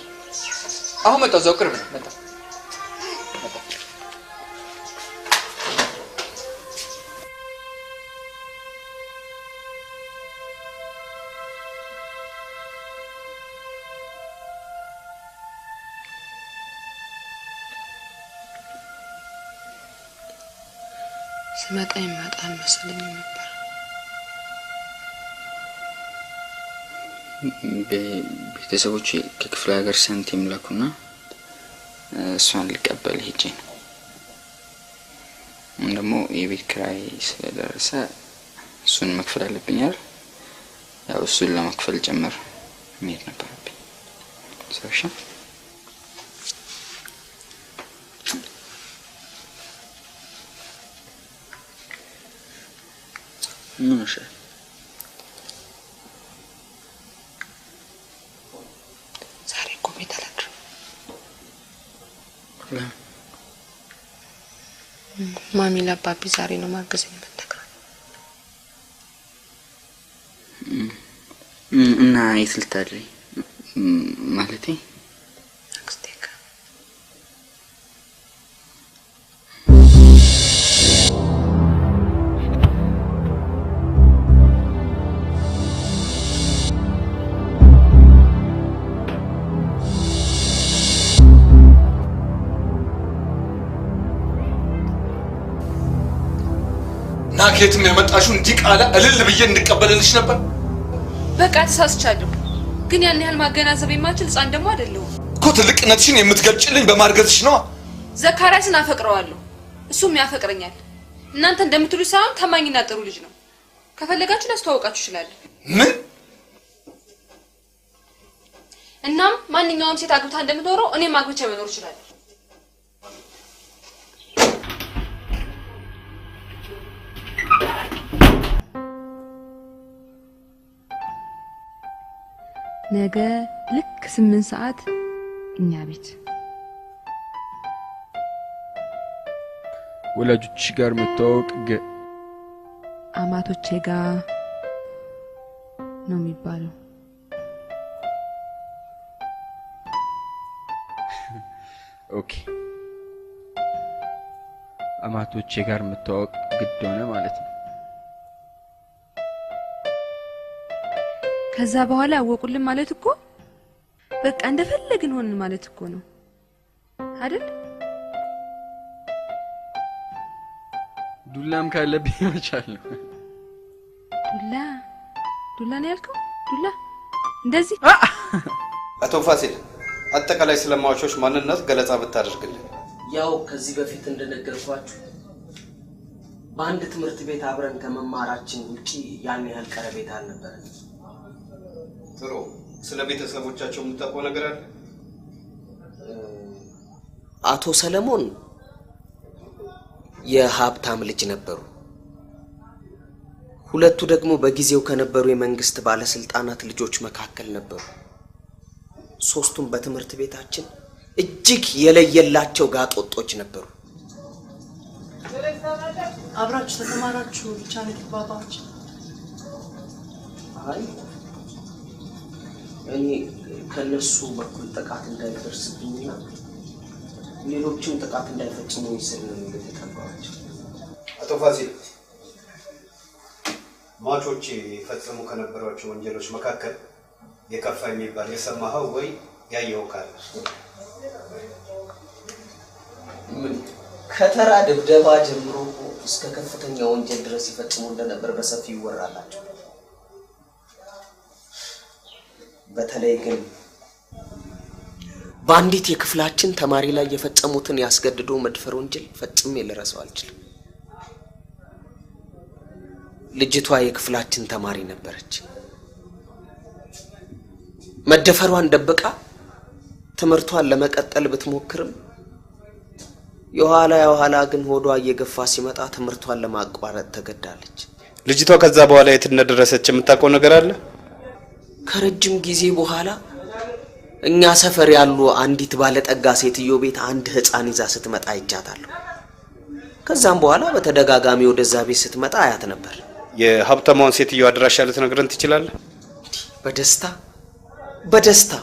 አሁን መጣ እዛው ቅርብ ነው። መጣ ስመጣ ይመጣል መሰለኝ ነበር። ቤተሰቦቼ ከክፍለ ሀገር ሳንቲም ላኩና እሷን ልቀበል ሄጄ ነው። ደግሞ የቤት ኪራይ ስለደረሰ እሱን መክፈል አለብኝ አይደል? ያው እሱን ለመክፈል ጭምር መሄድ ነበረብኝ። ሰውሻ ምን ነው ማሚ ለአባቢ ዛሬ ነው ማገዝ የምትነግረው። እና የት ልታድሪ ማለቴ? አክስቴ ጋር። ናኬትም ያመጣሽው እንዲህ ቃላ እልል ብዬ እንድቀበልልሽ ነበር። በቃ ተሳስቻለሁ፣ ግን ያን ያህል ማገናዘብ የማችል ህፃን ደግሞ አይደለሁም እኮ። ትልቅነትሽን የምትገልጭልኝ በማርገዝሽ ነው። ዘካርያስን አፈቅረዋለሁ፣ እሱም ያፈቅረኛል። እናንተ እንደምትሉኝ ሳይሆን ታማኝና ጥሩ ልጅ ነው። ከፈለጋችሁ ላስተዋውቃችሁ ይችላል። ምን? እናም ማንኛውም ሴት አግብታ እንደምትኖረው እኔም አግብቼ መኖር ይችላል። ነገ ልክ 8 ሰዓት እኛ ቤት ወላጆች ጋር መተዋወቅ አማቶቼ ጋር ነው የሚባለው። ኦኬ፣ አማቶቼ ጋር መተዋወቅ ግድ ሆነ ማለት ነው። ከዛ በኋላ አወቁልን ማለት እኮ በቃ እንደፈለግን ሆንን ማለት እኮ ነው አይደል? ዱላም ካለብኝ መቻለሁ። ዱላ ነው ያልከው? ዱላ እንደዚህ? አቶ ፋሲል አጠቃላይ ስለማዋቾች ማንነት ገለጻ ብታደርግልን። ያው ከዚህ በፊት እንደነገርኳችሁ በአንድ ትምህርት ቤት አብረን ከመማራችን ውጪ ያን ያህል ቀረቤታ አልነበረን። ጥሩ። ስለ ቤተሰቦቻቸው የምታውቀው ነገር አለ? አቶ ሰለሞን የሀብታም ልጅ ነበሩ። ሁለቱ ደግሞ በጊዜው ከነበሩ የመንግስት ባለስልጣናት ልጆች መካከል ነበሩ። ሶስቱም በትምህርት ቤታችን እጅግ የለየላቸው ጋጦጦች ነበሩ። አብራችሁ ተማራችሁ ብቻ ነው ተባባችሁ? አይ እኔ ከነሱ በኩል ጥቃት እንዳይደርስብኝና ሌሎችም ጥቃት እንዳይፈጽሙ ይስል ነው የተቀባቸው። አቶ ፋሲል ሟቾች ፈጽሙ ከነበሯቸው ወንጀሎች መካከል የከፋ የሚባል የሰማኸው ወይ ያየኸው ካለ? ምን ከተራ ድብደባ ጀምሮ እስከ ከፍተኛ ወንጀል ድረስ ይፈጽሙ እንደነበር በሰፊው ይወራላቸው። በተለይ ግን በአንዲት የክፍላችን ተማሪ ላይ የፈጸሙትን ያስገድዶ መድፈር ወንጀል ፈጽሜ ልረሳው አልችልም። ልጅቷ የክፍላችን ተማሪ ነበረች። መደፈሯን ደብቃ ትምህርቷን ለመቀጠል ብትሞክርም የኋላ ግን ሆዷ እየገፋ ሲመጣ ትምህርቷን ለማቋረጥ ተገዳለች። ልጅቷ ከዛ በኋላ የት እንደደረሰች የምታውቀው ነገር አለ? ከረጅም ጊዜ በኋላ እኛ ሰፈር ያሉ አንዲት ባለጠጋ ሴትዮ ቤት አንድ ህፃን ይዛ ስትመጣ አይቻታለሁ። ከዛም በኋላ በተደጋጋሚ ወደዛ ቤት ስትመጣ አያት ነበር። የሀብታሟን ሴትዮ አድራሻ ልትነግረን ትችላለህ? በደስታ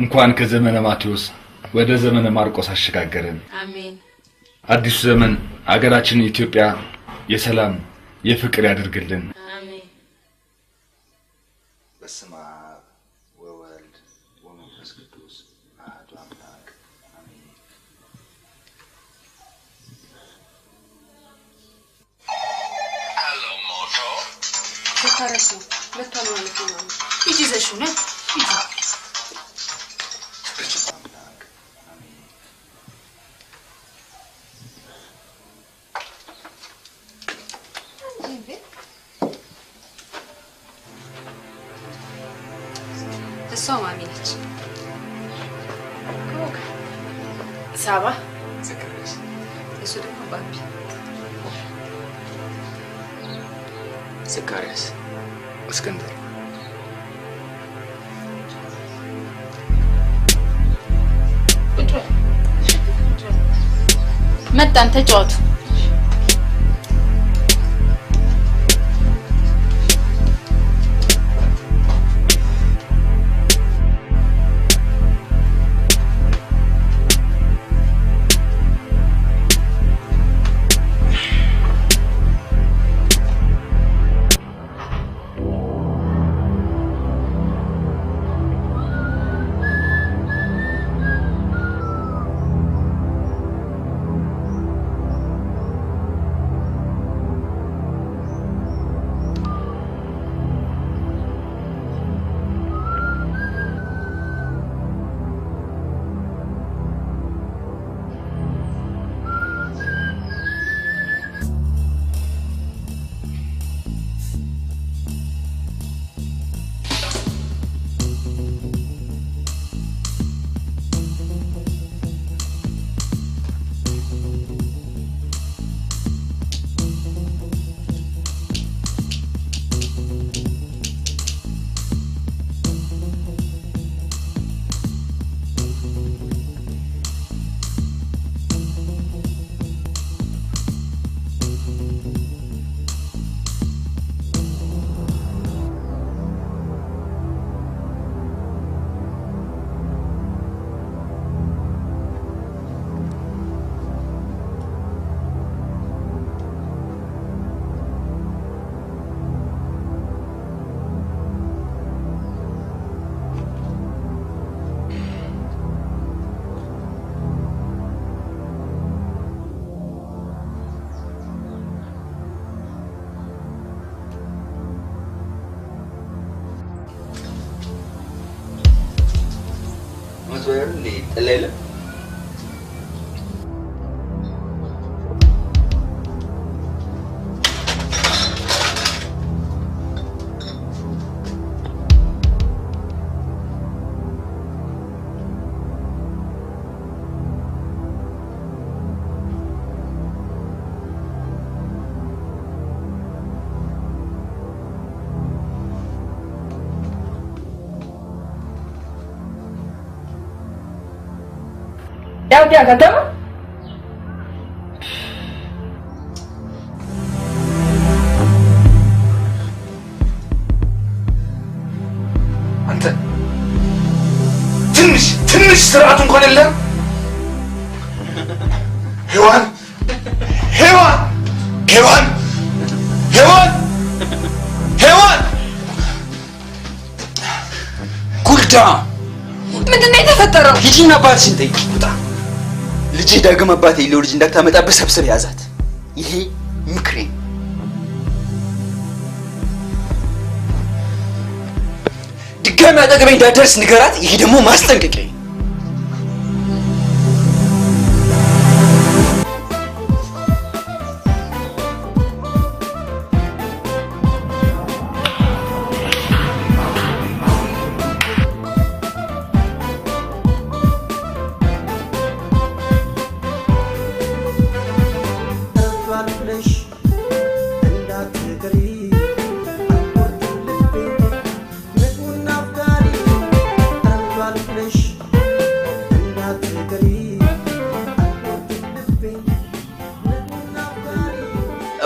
እንኳን ከዘመነ ማቴዎስ ወደ ዘመነ ማርቆስ አሸጋገረን። አሜን። አዲሱ ዘመን አገራችን ኢትዮጵያ የሰላም የፍቅር ያድርግልን። አሜን። በስመ አብ ወወልድ ወመንፈስ ቅዱስ አሐዱ አምላክ አሜን። ሄሎ ሞቶ ተካረሱ ለታሉ ነው ሂጂ ዘሹ ነው ሂጂ እሷ ማሚ ነች። ሳባ ዘከረች። እሱ ደግሞ ባቢ ዘካርያስ እስክንድር መጣን ተጫወቱ። Leila. क्या खत्म አንተ ትንሽ ስርዓት እንኳን የለም። ሔዋን ጉልዳ ምንድነው የተፈጠረው? ሂጂና አባትሽን ጠይቂ። ውጣ። ልጅ ዳግም አባቴ የለው ልጅ እንዳታመጣብህ ሰብስብ ያዛት። ይሄ ምክሬ። ድጋሚ አጠገቤ እንዳትደርስ ንገራት። ይሄ ደግሞ ማስጠንቀቂያ።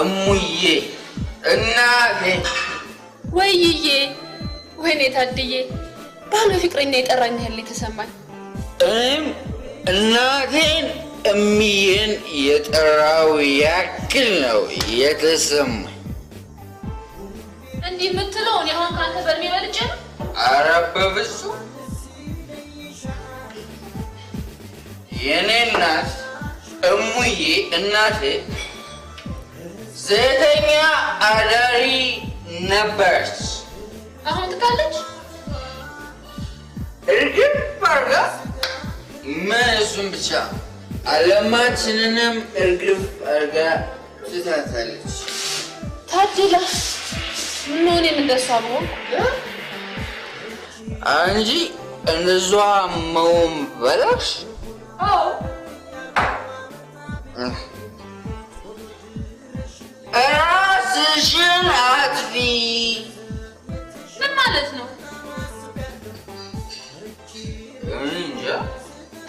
እሙዬ እናቴ ወይዬ ወይኔ ታድዬ ባለ ፍቅረኛ የጠራኝ ያህል የተሰማኝ እኔም እናቴን እሚዬን የጠራው ያክል ነው የተሰማኝ። እንዲህ የምትለው እኔ አሁን ካንተ በእድሜ በልጬ ነው? ኧረ በፍፁም የኔ እናት እሙዬ እናቴ ሴተኛ አዳሪ ነበረች። አሁን ትታለች? እርግፍ አድርጋ ምን እሱን ብቻ ዓለማችንንም እርግፍ አድርጋ ትታታለች። ታድላ ምነው እኔም እንደሷ ብሆን አንቺ እንደሷ መሆን በላሽ? አዎ ራስሽን አጥፊ። ምን ማለት ነው? እንጃ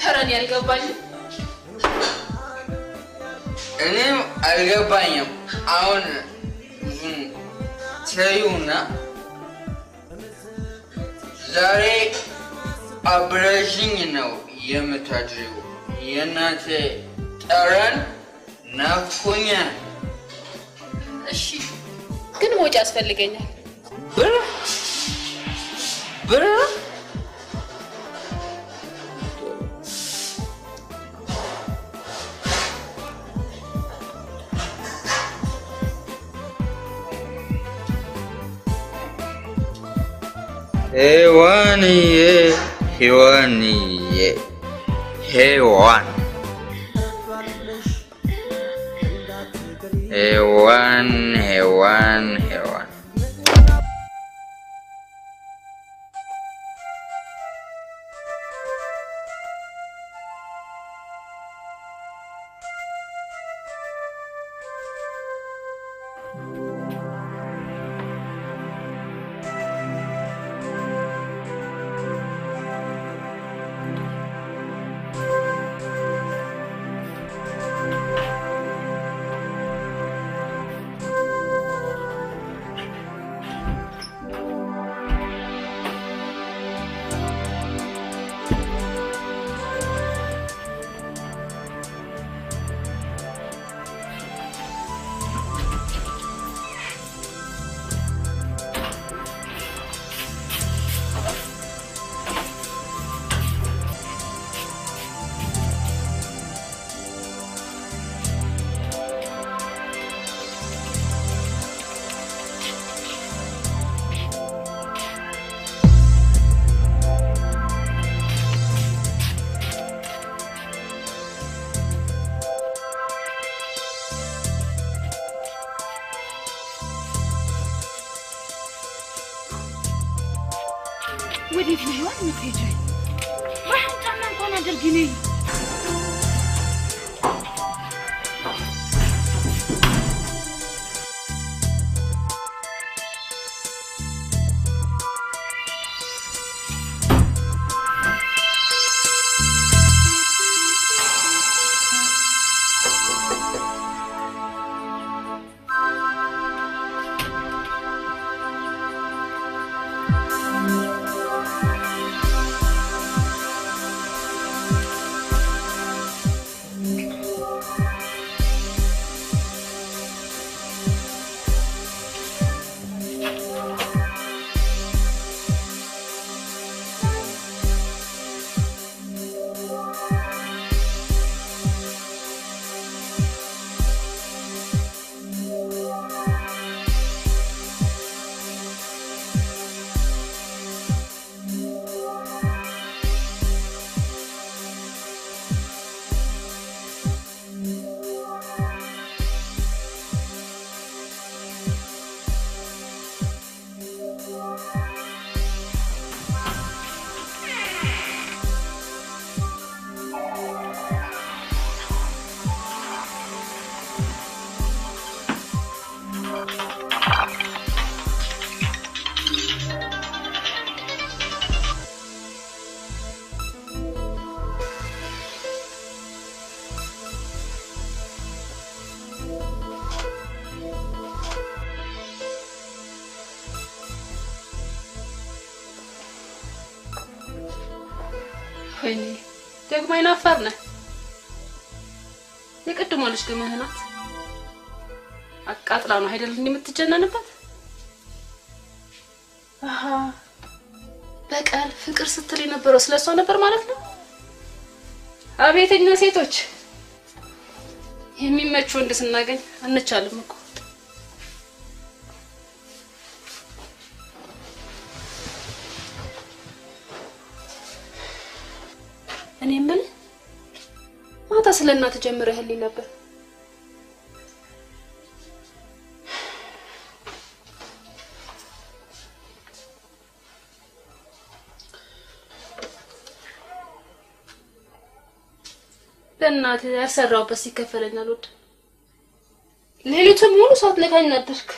ኧረ እኔ አልገባኝም። እኔም አልገባኝም። አሁን ተይውና ዛሬ አብረሽኝ ነው የምታድሪው። የእናቴ ጠረን ናፍቆኛል። እሺ ግን ወጪ ያስፈልገኛል። ብር ሔዋንዬ ሔዋን ወዴት ነው ሔዋን የምትሄጂው? ባይሆን ጫማ እንኳን አድርጊ ነይ። ወይኔ ደግሞ አይናፋር ነህ። የቅድሟ ልጅ ግን ምን ናት? አቃጥላ ነው አይደል እንደምትጀነንበት? አሃ በቀል ፍቅር ስትል የነበረው ስለሷ ነበር ማለት ነው። አቤተኛ ሴቶች የሚመች ወንድ ስናገኝ አንቻልም እኮ። እኔ ምን ማታ ስለእናት ጀምረህልኝ ነበር። በእናት ያሰራውበት ሲከፈለኛል ወድ ሌሊቱን ሙሉ ሳትነካኝ አደርክ።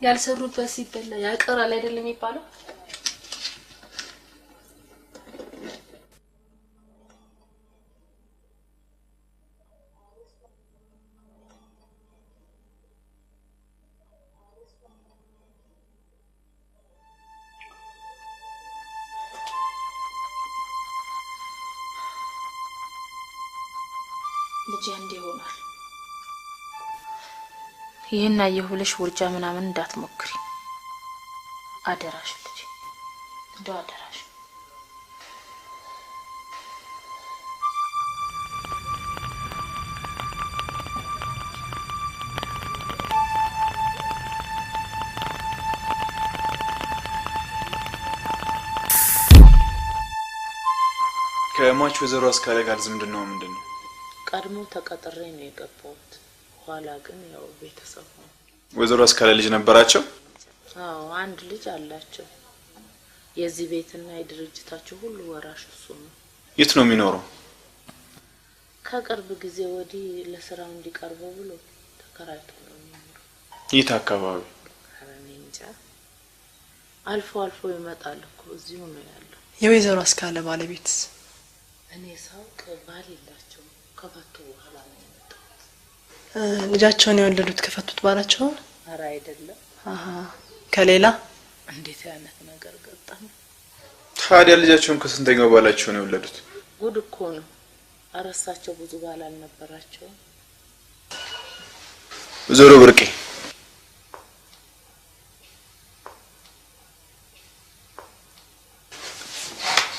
ያልሰሩበት ሲበላ ያቀራል አይደለም የሚባለው? ልጅ እንደ ይሆናል። ይሄን አየሁልሽ ውርጃ ምናምን እንዳትሞክሪ አደራሽ ልጅ፣ እንደው አደራሽ። ከሟች ወይዘሮ አስካለ ጋር ዝምድናው ምንድነው? ቀድሞ ተቀጥሬ ነው የገባሁት። ኋላ ግን ያው ቤተሰብ ነው። ወይዘሮ አስካለ ልጅ ነበራቸው? አዎ አንድ ልጅ አላቸው። የዚህ ቤትና የድርጅታቸው ሁሉ ወራሽ እሱ ነው። የት ነው የሚኖረው? ከቅርብ ጊዜ ወዲህ ለስራው እንዲቀርበው ብሎ ተከራይቶ ነው የሚኖረው። የት አካባቢ? እኔ እንጃ። አልፎ አልፎ ይመጣል እኮ እዚሁ ነው ያለው። የወይዘሮ አስካለ ባለቤትስ? እኔ ሳውቅ ባል የላቸውም። ከፈቱ በኋላ ነው የመጣው። ልጃቸውን የወለዱት ከፈቱት ባላቸው? ኧረ አይደለም። አሃ ከሌላ? እንዴት አይነት ነገር ገጠመ? ታዲያ ልጃቸውን ከስንተኛው ባላቸው ነው የወለዱት? ጉድ እኮ ነው። አረሳቸው ብዙ ባል አልነበራቸው። ወይዘሮ ብርቄ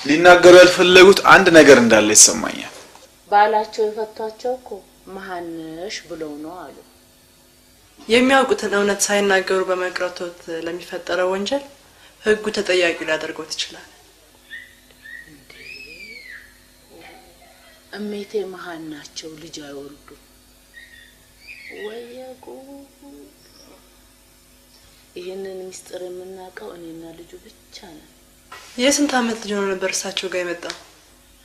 ሊናገሩ ያልፈለጉት አንድ ነገር እንዳለ ይሰማኛል። ባላቸው የፈቷቸው እኮ መሃንሽ ብለው ነው አሉ። የሚያውቁትን እውነት ሳይናገሩ በመቅረቶት ለሚፈጠረው ወንጀል ህጉ ተጠያቂ ሊያደርገው ይችላል። እሜቴ መሃን ናቸው፣ ልጅ አይወልዱ። ወየቁ ይሄንን ሚስጥር የምናውቀው እኔና ልጁ ብቻ ነን። የስንት አመት ልጅ ነው ነበር እሳቸው ጋር የመጣው?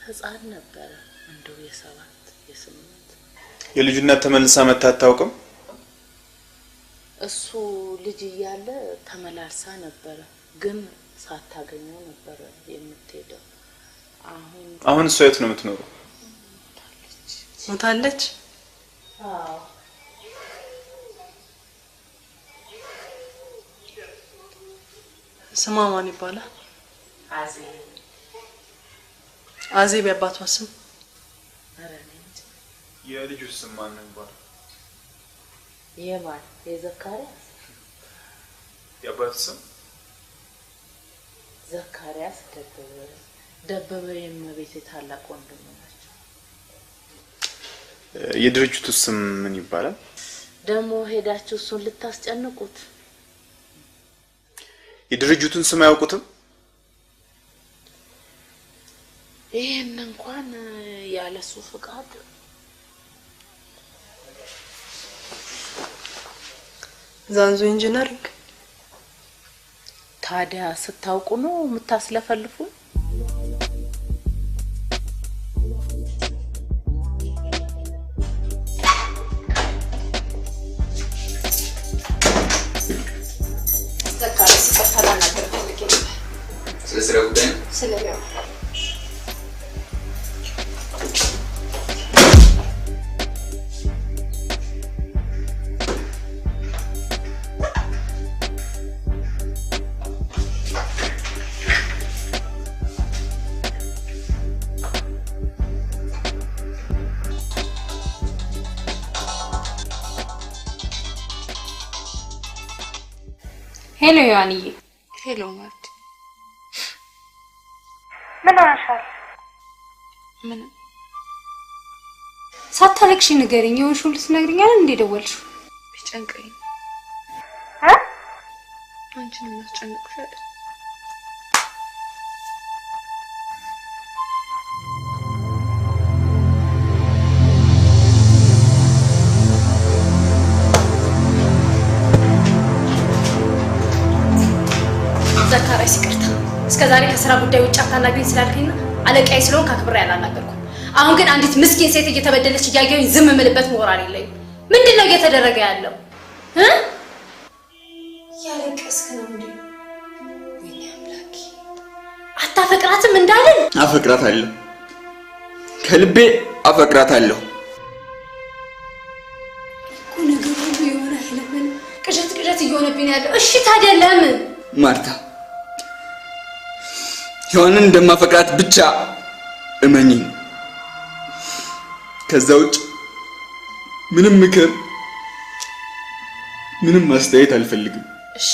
ህፃን ነበረ፣ እንደው የ7 የ8። የልጁነት ተመልሳ መታ አታውቅም? እሱ ልጅ እያለ ተመላልሳ ነበረ፣ ግን ሳታገኘው ነበረ የምትሄደው። አሁን እሷ የት ነው የምትኖረው? ሞታለች? አዎ። ስሟ ማን ይባላል? አዜብ። አዜብ የአባቷ ስም? ኧረ እኔ እንጃ። የልጁ ስም ማን ነው ይባላል? የማን? የዘካሪያስ? የአባቱ ስም? ዘካሪያስ ደበበ። ደበበ የእመቤቴ ታላቅ ወንድም ናቸው። የድርጅቱ ስም ምን ይባላል? ደግሞ ሄዳችሁ እሱን ልታስጨንቁት? የድርጅቱን ስም አያውቁትም? ይሄን እንኳን ያለሱ ፍቃድ ዛንዙ ኢንጂነሪንግ። ታዲያ ስታውቁ ነው የምታስለፈልፉ? ዘካሪያስ ይቀርታል ነገር ፈልጌ ነበር። ስለ ስራ ጉዳይ ነው? ስለ ያው ሄሎ ዮሐንዬ። ሄሎ ማርት። ምን ሆነሻል? ምን ሳታለቅሽ ንገሪኝ። የሆንሽውን ልትነግሪኝ አይደል እንዴ ደወልሽው? ቢጨንቀኝ አንቺን ማስጨነቅሽ አይደል? ዘካሪያስ ይቅርታ፣ እስከዛሬ ከስራ ጉዳይ ውጭ አታናግሪኝ ስላልከኝና አለቃዬ ስለሆንክ አክብሬ አላናገርኩም። አሁን ግን አንዲት ምስኪን ሴት እየተበደለች እያየሁኝ ዝም የምልበት ሞራል የለኝም። ምንድነው እየተደረገ ያለው? ያለቀስክ ነው እንዴ? ወይኔ አምላኬ! አታፈቅራትም እንዳለን? አፈቅራታለሁ፣ ከልቤ አፈቅራታለሁ። ነገር ሁሉ የሆነ አይለምን ቅዠት እየሆነብኝ ያለው። እሺ ታዲያ ለምን? ማርታ ሔዋንን እንደማፈቅራት ብቻ እመኚኝ። ከዛ ውጭ ምንም ምክር፣ ምንም ማስተያየት አልፈልግም። እሺ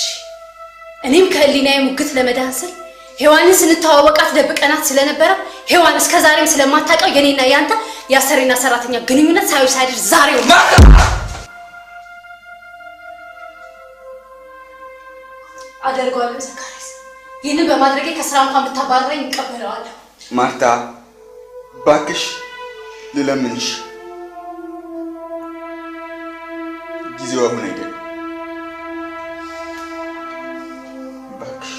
እኔም ከህሊናዬ ሙግት ለመዳን ስል ሔዋንን ስንተዋወቃት ደብቀናት ስለነበረ ሔዋን እስከዛሬም ስለማታውቀው የኔና ያንተ የአሰሪና ሰራተኛ ግንኙነት ሳይደር ዛሬ አደርገዋለሁ። ዘካሪያስ ይህንን በማድረጌ ከስራ እንኳን ብታባረረኝ እቀበለዋለሁ። ማርታ ባክሽ ልለምንሽ፣ ጊዜው አሁን አይደለም። ባክሽ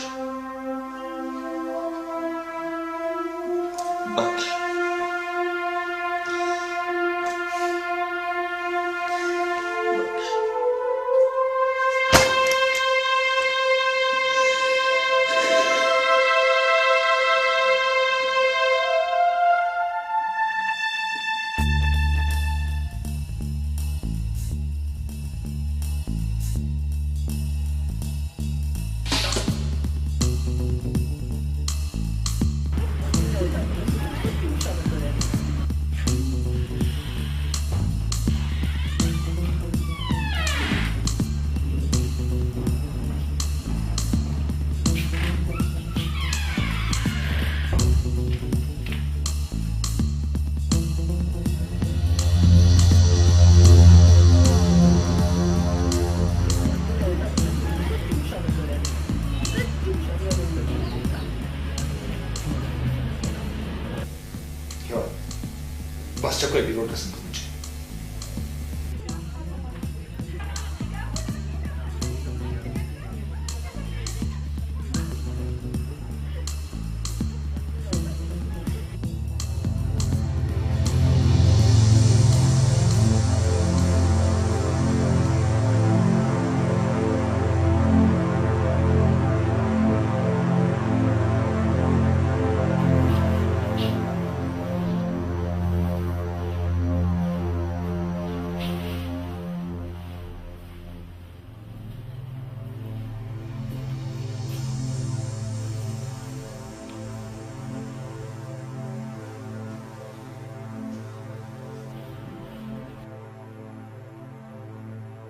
ባክሽ በአስቸኳይ ቢሮ ድረስ እንድትመጪ።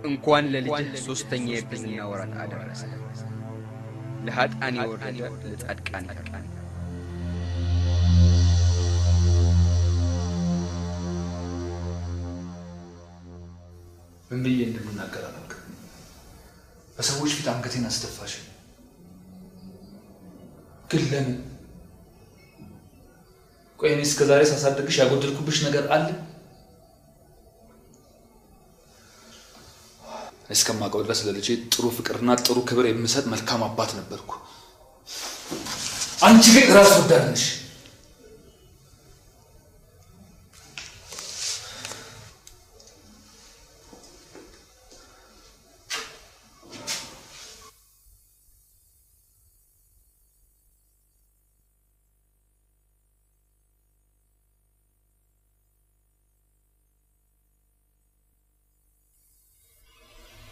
እንኳን ለልጅህ ሶስተኛ የብዝና ወራት አደረሰ። ለኃጥአን የወረደ ለጻድቃን ይቀርባል። ምን ብዬ እንደምናገር አላውቅም። በሰዎች ፊት አንገቴን አስደፋሽ። ግን ለምን? ቆይ እኔ እስከዛሬ ሳሳድግሽ ያጎደልኩብሽ ነገር አለ? እስከማውቀው ድረስ ለልጄ ጥሩ ፍቅርና ጥሩ ክብር የምሰጥ መልካም አባት ነበርኩ። አንቺ ግን ራስ ወዳድ ነሽ።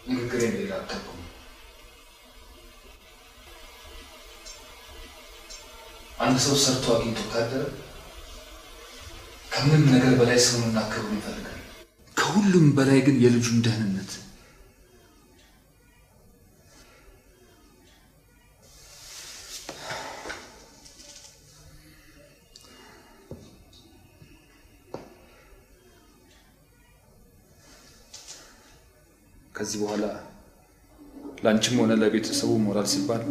ንግግሬን ሌላ አታውቅም። አንድ ሰው ሰርቶ አግኝቶ ካደረ ከምንም ነገር በላይ ሰውንና ክብሩን ይፈልጋል። ከሁሉም በላይ ግን የልጁን ደህንነት። ከዚህ በኋላ ላንቺም ሆነ ለቤተሰቡ ሞራል ሲባል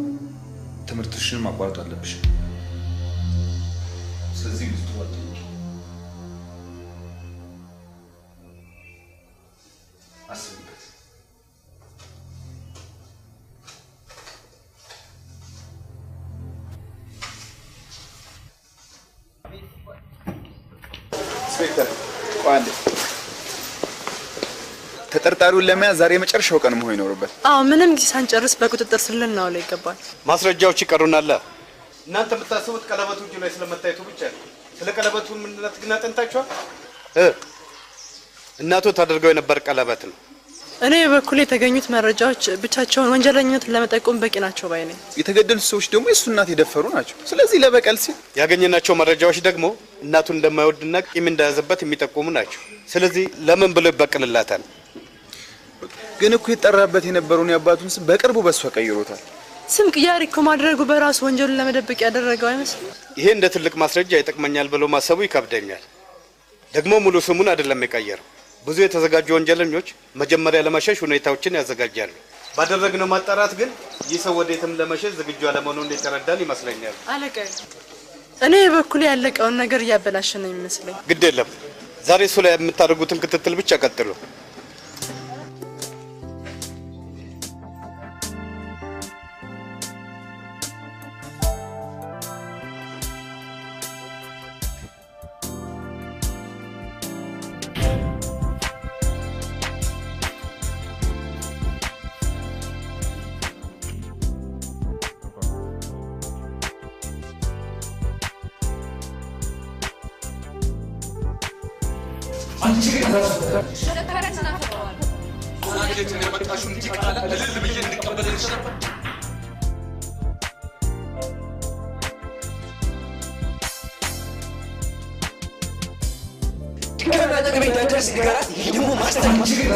ትምህርትሽን ማቋረጥ አለብሽ። ስለዚህ ልትዋጥ አስብበት። ኢንስፔክተር ቋንዴ ተጠርጣሪውን ለመያዝ ዛሬ የመጨረሻው ቀን መሆን ይኖርበት። አዎ ምንም ጊዜ ሳንጨርስ በቁጥጥር ስር ልናውለው ይገባል። ማስረጃዎች ይቀሩናል። እናንተ የምታስቡት ቀለበቱ እጁ ላይ ስለመታየቱ ብቻ ነው። ስለ ቀለበቱ ምንነት ግን አጥንታችኋል? እናቱ ታደርገው የነበር ቀለበት ነው። እኔ በኩል የተገኙት መረጃዎች ብቻቸውን ወንጀለኝነትን ለመጠቆም በቂ ናቸው ባይ ነኝ። የተገደሉት ሰዎች ደግሞ የእሱ እናት የደፈሩ ናቸው። ስለዚህ ለበቀል ሲል ያገኘናቸው መረጃዎች ደግሞ እናቱን እንደማይወድና ቂም እንደያዘበት የሚጠቁሙ ናቸው። ስለዚህ ለምን ብሎ ይበቅልላታል? ግን እኮ የጠራበት የነበረውን የአባቱን ስም በቅርቡ በሷ ቀይሮታል። ስም ቅያሪ እኮ ማድረጉ በራሱ ወንጀሉን ለመደበቅ ያደረገው አይመስልም? ይሄ እንደ ትልቅ ማስረጃ ይጠቅመኛል ብሎ ማሰቡ ይከብደኛል። ደግሞ ሙሉ ስሙን አይደለም የቀየረው። ብዙ የተዘጋጁ ወንጀለኞች መጀመሪያ ለመሸሽ ሁኔታዎችን ያዘጋጃሉ። ባደረግነው ማጣራት ግን ይህ ሰው ወዴትም ለመሸሽ ዝግጁ አለመሆኑን የተረዳን ይመስለኛል። አለቃዬ፣ እኔ በኩል ያለቀውን ነገር እያበላሸ ነው የሚመስለኝ። ግድ የለም፣ ዛሬ እሱ ላይ የምታደርጉትን ክትትል ብቻ ቀጥሉ። አንቺ ግን ዘካሪያስን አፈቅረዋለሁ። ዛሬ የመጣሽው እንጂ ቃል እልል ብዬ እንድቀበልልሽ ነበር። ድጋሚ አጠገቤ እንዳትደርስ ንገራት። ይሄ ደግሞ ማስጠንቀቂያ።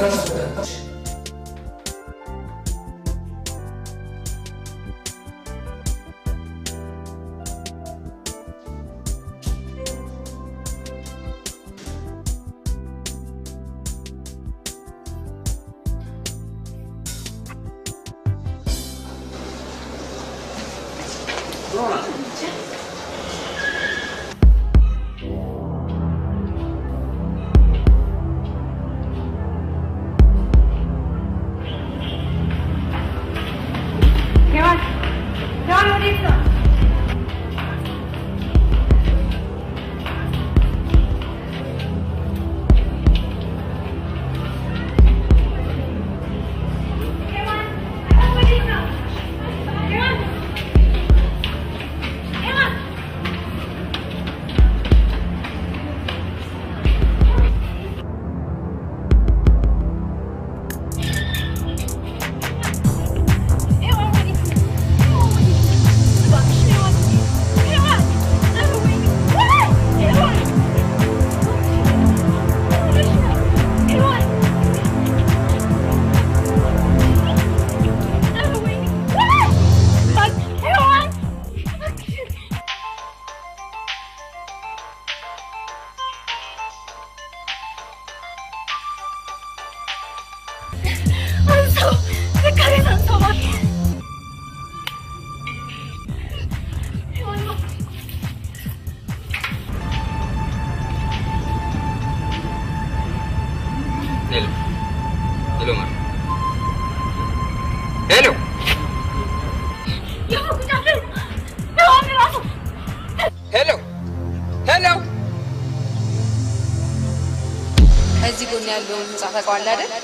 እዚህ ጎን ያለውን ህንጻ ታውቀዋለህ አይደል?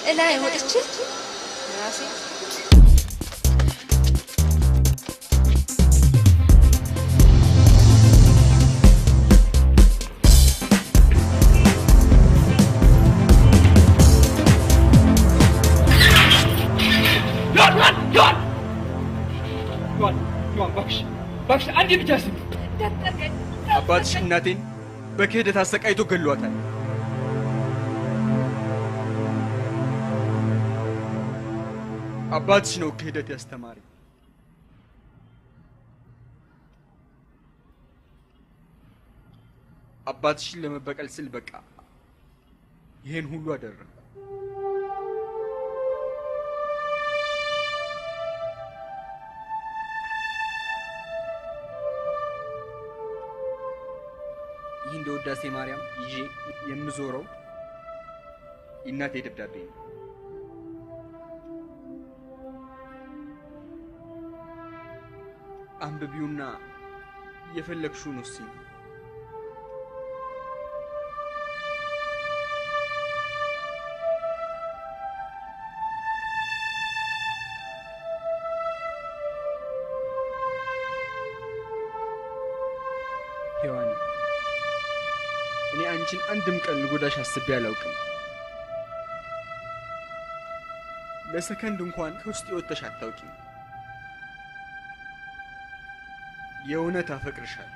እላይ ወጥቼ ራሴ ባክሽ አንዴ ብቻ ስሚ። አባትሽ እናቴን በክህደት አሰቃይቶ ገሏታል። አባትሽ ነው ክህደት ያስተማሪ። አባትሽን ለመበቀል ስል በቃ ይሄን ሁሉ አደረኩ። ይህ እንደ ውዳሴ ማርያም ይዤ የምዞረው የእናቴ ደብዳቤ ነው። አንብቢውና የፈለግሽውን ወስኝ። ሔዋን፣ እኔ አንቺን አንድም ቀን ልጎዳሽ አስቤ አላውቅም። ለሰከንድ እንኳን ከውስጥ ወጥተሽ አታውቂም። የእውነት አፈቅርሻለሁ።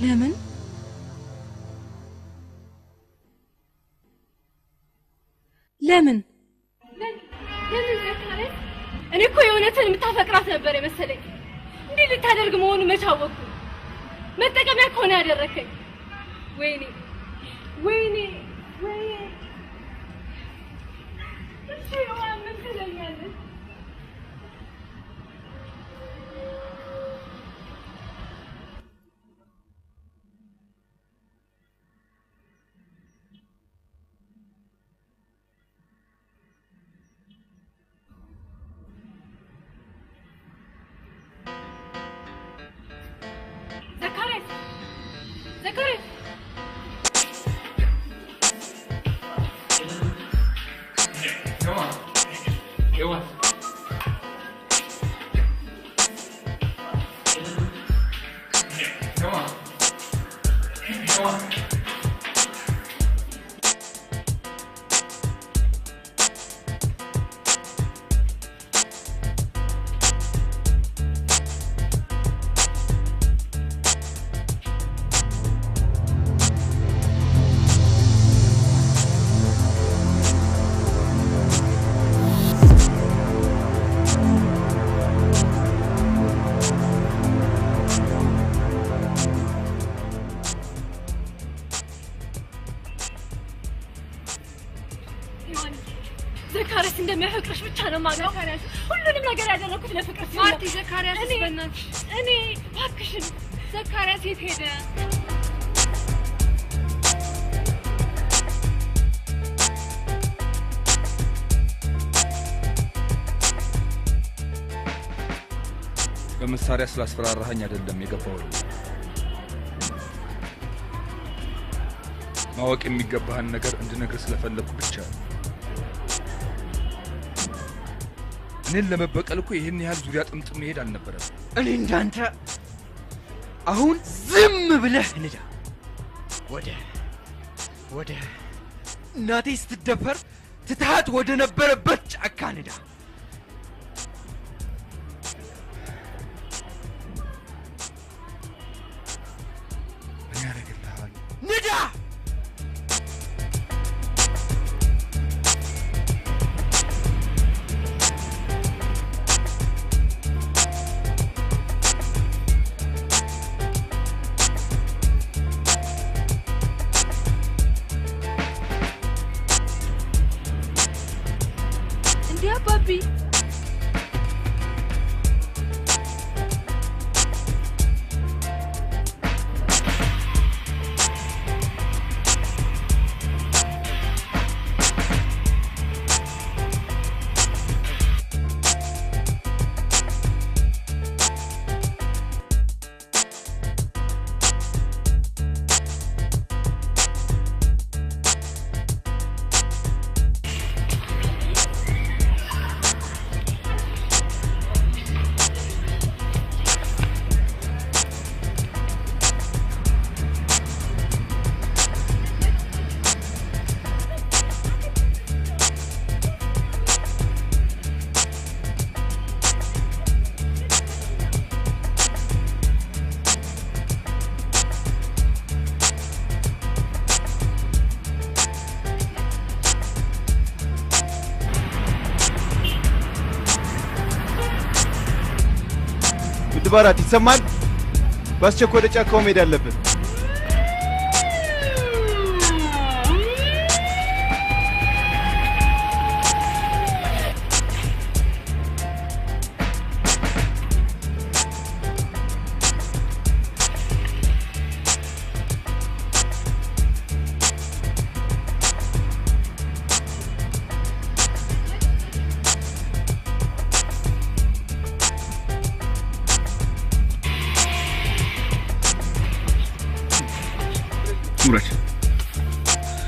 ለምን ለምን ለምን ዘካሪያስ? እኔ እኮ የእውነትን የምታፈቅራት ነበር የመሰለኝ። እንዲህ ልታደርግ መሆኑ መች አወቅኩ? መጠቀሚያ ከሆነ ያደረከኝ። ወይኔ ወይኔ ወይኔ! እሺ ምን ትለኛለች? ዘካሪያስ ሔዋን ዘካሪያስ እንደሚያፈቅርሽ ብቻ ነው የማውቀው። ሁሉንም ነገር ያደረኩት ለፍቅር ሲሆን ማርቲ፣ ዘካሪያስ በእናትሽ እኔ እባክሽን። ዘካሪያስ የት ሄደ? በመሳሪያ ስላስፈራራኸኝ አይደለም የገባሁት። ማወቅ የሚገባህን ነገር እንድነግርህ ስለፈለኩ ብቻ ነው። እኔን ለመበቀል እኮ ይህን ያህል ዙሪያ ጥምጥም መሄድ አልነበረም። እኔ እንዳንተ አሁን ዝም ብለህ ንዳ። ወደ እናቴ ስትደፈር ትተሃት ወደ ነበረበት ጫካ ንዳ። ምን ያደርግልሃል? ንዳ! ድባራት ይሰማል? በአስቸኳይ ወደ ጫካው መሄድ አለብን።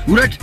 ውረድ!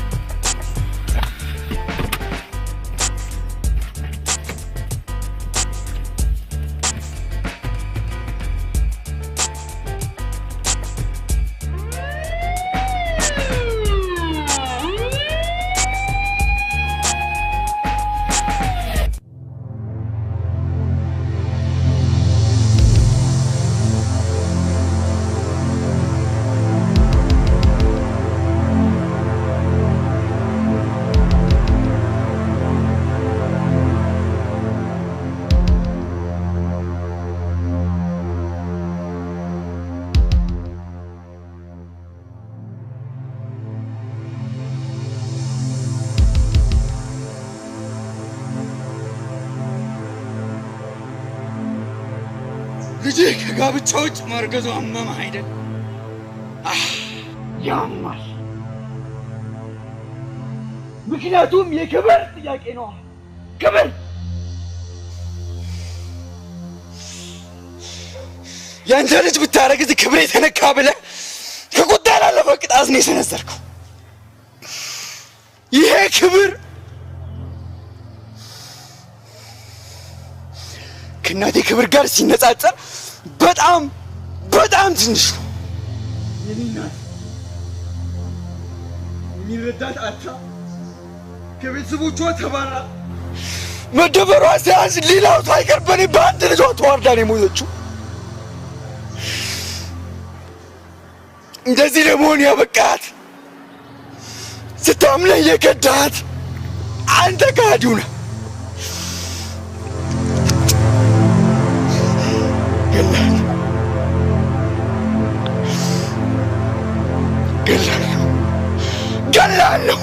ልጄ ከጋብቻ ውጭ ማርገዟ አመመህ አይደል? ያማል። ምክንያቱም የክብር ጥያቄ ነው። ክብር ያንተ ልጅ ብታረግዝ ክብር የተነካ ብለህ ከቁጣ ያላለፈ ቅጣት ነው የሰነዘርከው። ይሄ ክብር ከእናቴ ክብር ጋር ሲነጻጸር በጣም ትንሽ ነው። የኔ እናት የሚረዳት አታ ከቤተሰቦቿ ተባራ መደበሯ ሲያንስ ሌላው ሳይቀር በእኔ በአንድ ልጇ ተዋርዳ ነው የሞተችው። እንደዚህ ለመሆን ያበቃት ስታምነኝ የከዳት አንተ ከሃዲው ነህ። ገላለሁ።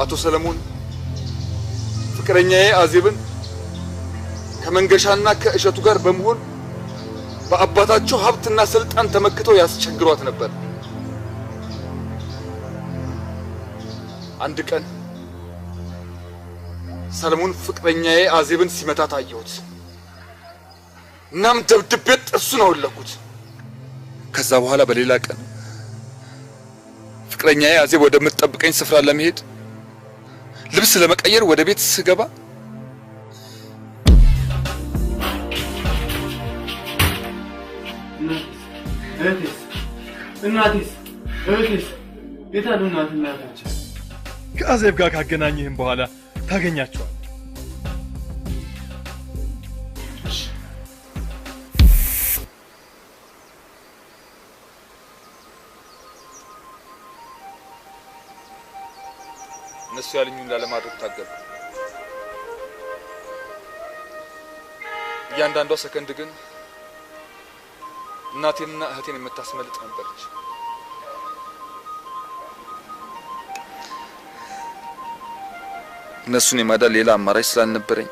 አቶ ሰለሞን ፍቅረኛዬ አዜብን ከመንገሻና ከእሸቱ ጋር በመሆን በአባታቸው ሀብትና ስልጣን ተመክተው ያስቸግሯት ነበር። አንድ ቀን ሰለሞን ፍቅረኛዬ አዜብን ሲመታት አየሁት። እናም ደብድቤ ጥርሱን አወለኩት። ከዛ በኋላ በሌላ ቀን ፍቅረኛዬ አዜብ ወደምትጠብቀኝ ስፍራ ለመሄድ ልብስ ለመቀየር ወደ ቤት ስገባ እናቴስ የታሉ እናታችን? ከአዜብ ጋር ካገናኘህም በኋላ ታገኛቸዋል። እነሱ ያሉኝን ላለማድረግ ታገልኩ። እያንዳንዷ ሰከንድ ግን እናቴንና እህቴን የምታስመልጥ ነበረች። እነሱን የማዳን ሌላ አማራጭ ስላልነበረኝ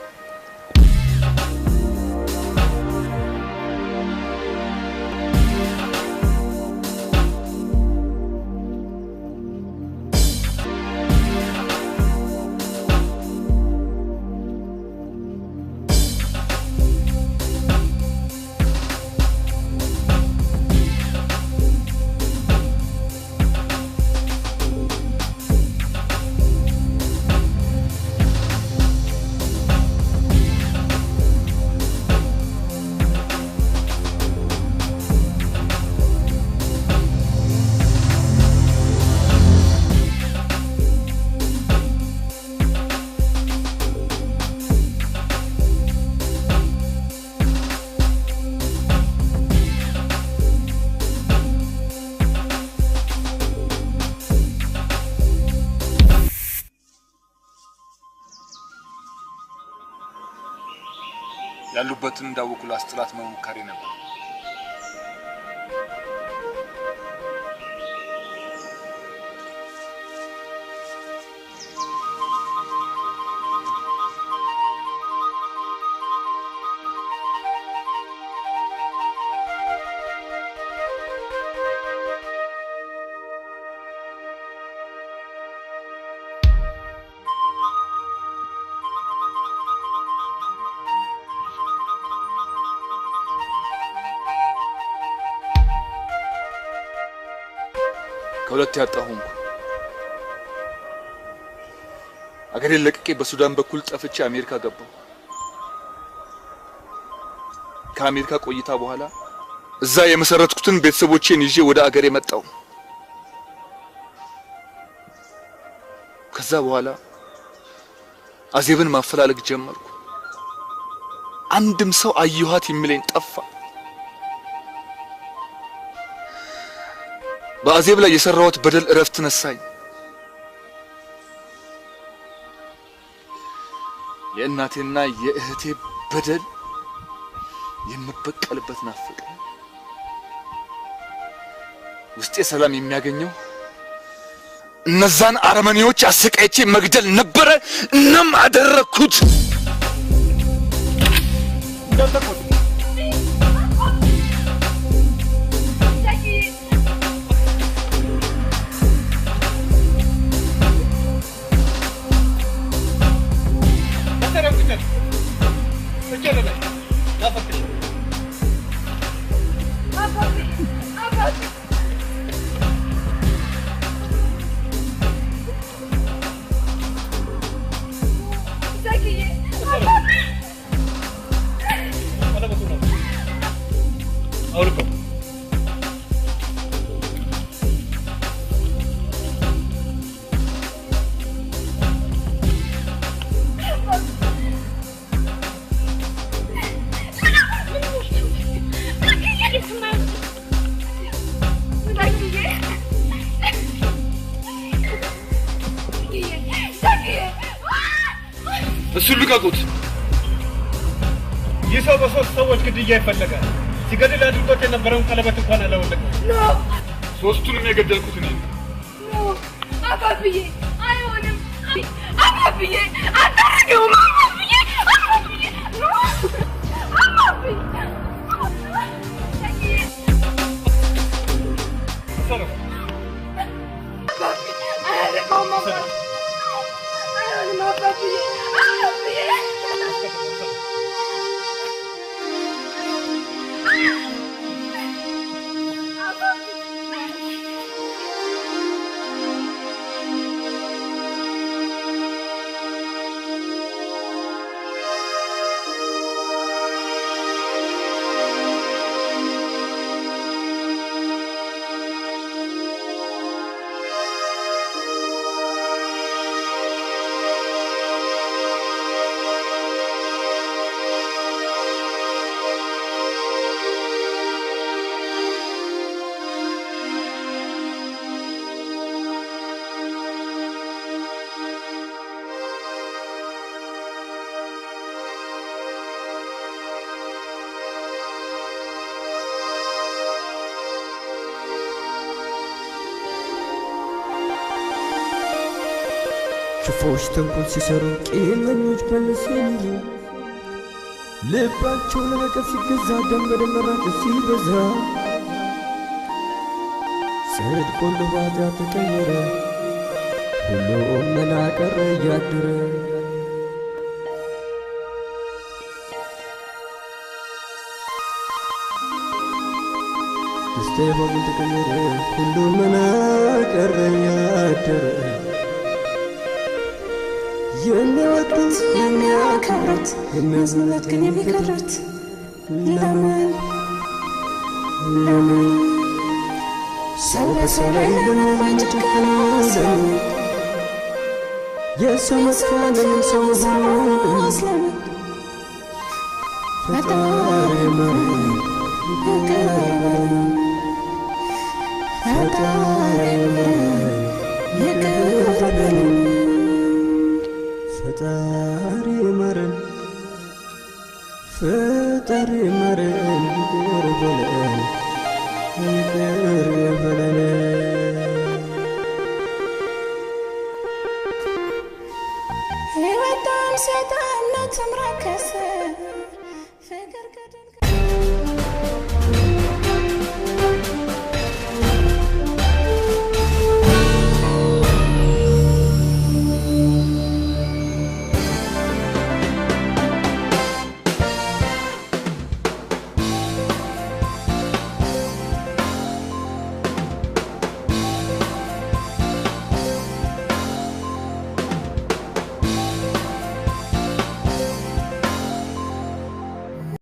ያሉበትን እንዳወቁ ላስጥላት መሞከሬ ነበር። ከሁለት ያጣሁም አገሬን ለቅቄ በሱዳን በኩል ጠፍቼ አሜሪካ ገባሁ። ከአሜሪካ ቆይታ በኋላ እዛ የመሰረትኩትን ቤተሰቦቼን ይዤ ወደ አገሬ መጣሁ። ከዛ በኋላ አዜብን ማፈላለግ ጀመርኩ። አንድም ሰው አየኋት የሚለኝ ጠፋ። በአዜብ ላይ የሰራሁት በደል እረፍት ነሳኝ። የእናቴና የእህቴ በደል የምበቀልበት ናፈቀኝ። ውስጤ ሰላም የሚያገኘው እነዛን አረመኔዎች አሰቃይቼ መግደል ነበረ። እናም አደረኩት። ልቀቁት! ይህ ሰው በሶስት ሰዎች ግድያ ይፈለጋል። ሲገድል አድርጎት የነበረውን ቀለበት እንኳን አላወለቀም። ሶስቱንም የገደልኩት እኔ ነኝ። አባብዬ አይሆንም። አባብዬ አታርገውም። አባብዬ አባብዬ አባብዬ ክፎች ተንኮል ሲሰሩ ቂመኞች በለሲሉ ልባቸው ለነገር ሲገዛ ደም በደም መራጨት ሲበዛ ጽድቅ ሁሉ በኃጢአት ተቀየረ ሁሉም መና ቀረ እያደረ ደስታ በሙሉ ተቀየረ ሁሉም መና ቀረ እያደረ የሚወዱት የሚያከብሩት የሚያዝኑለት ግን የሚከዱት ለምን ለምን ሰው በሰው ላይ ለምን ጨከነ የሰው መስፋት ለምን ሰው መሆኑ ፈጣሪ ማረን ፈጣሪ ማረን ፈጣሪ ማረን ፈጣሪ ማረን ይቅር በለን ይቅር በለን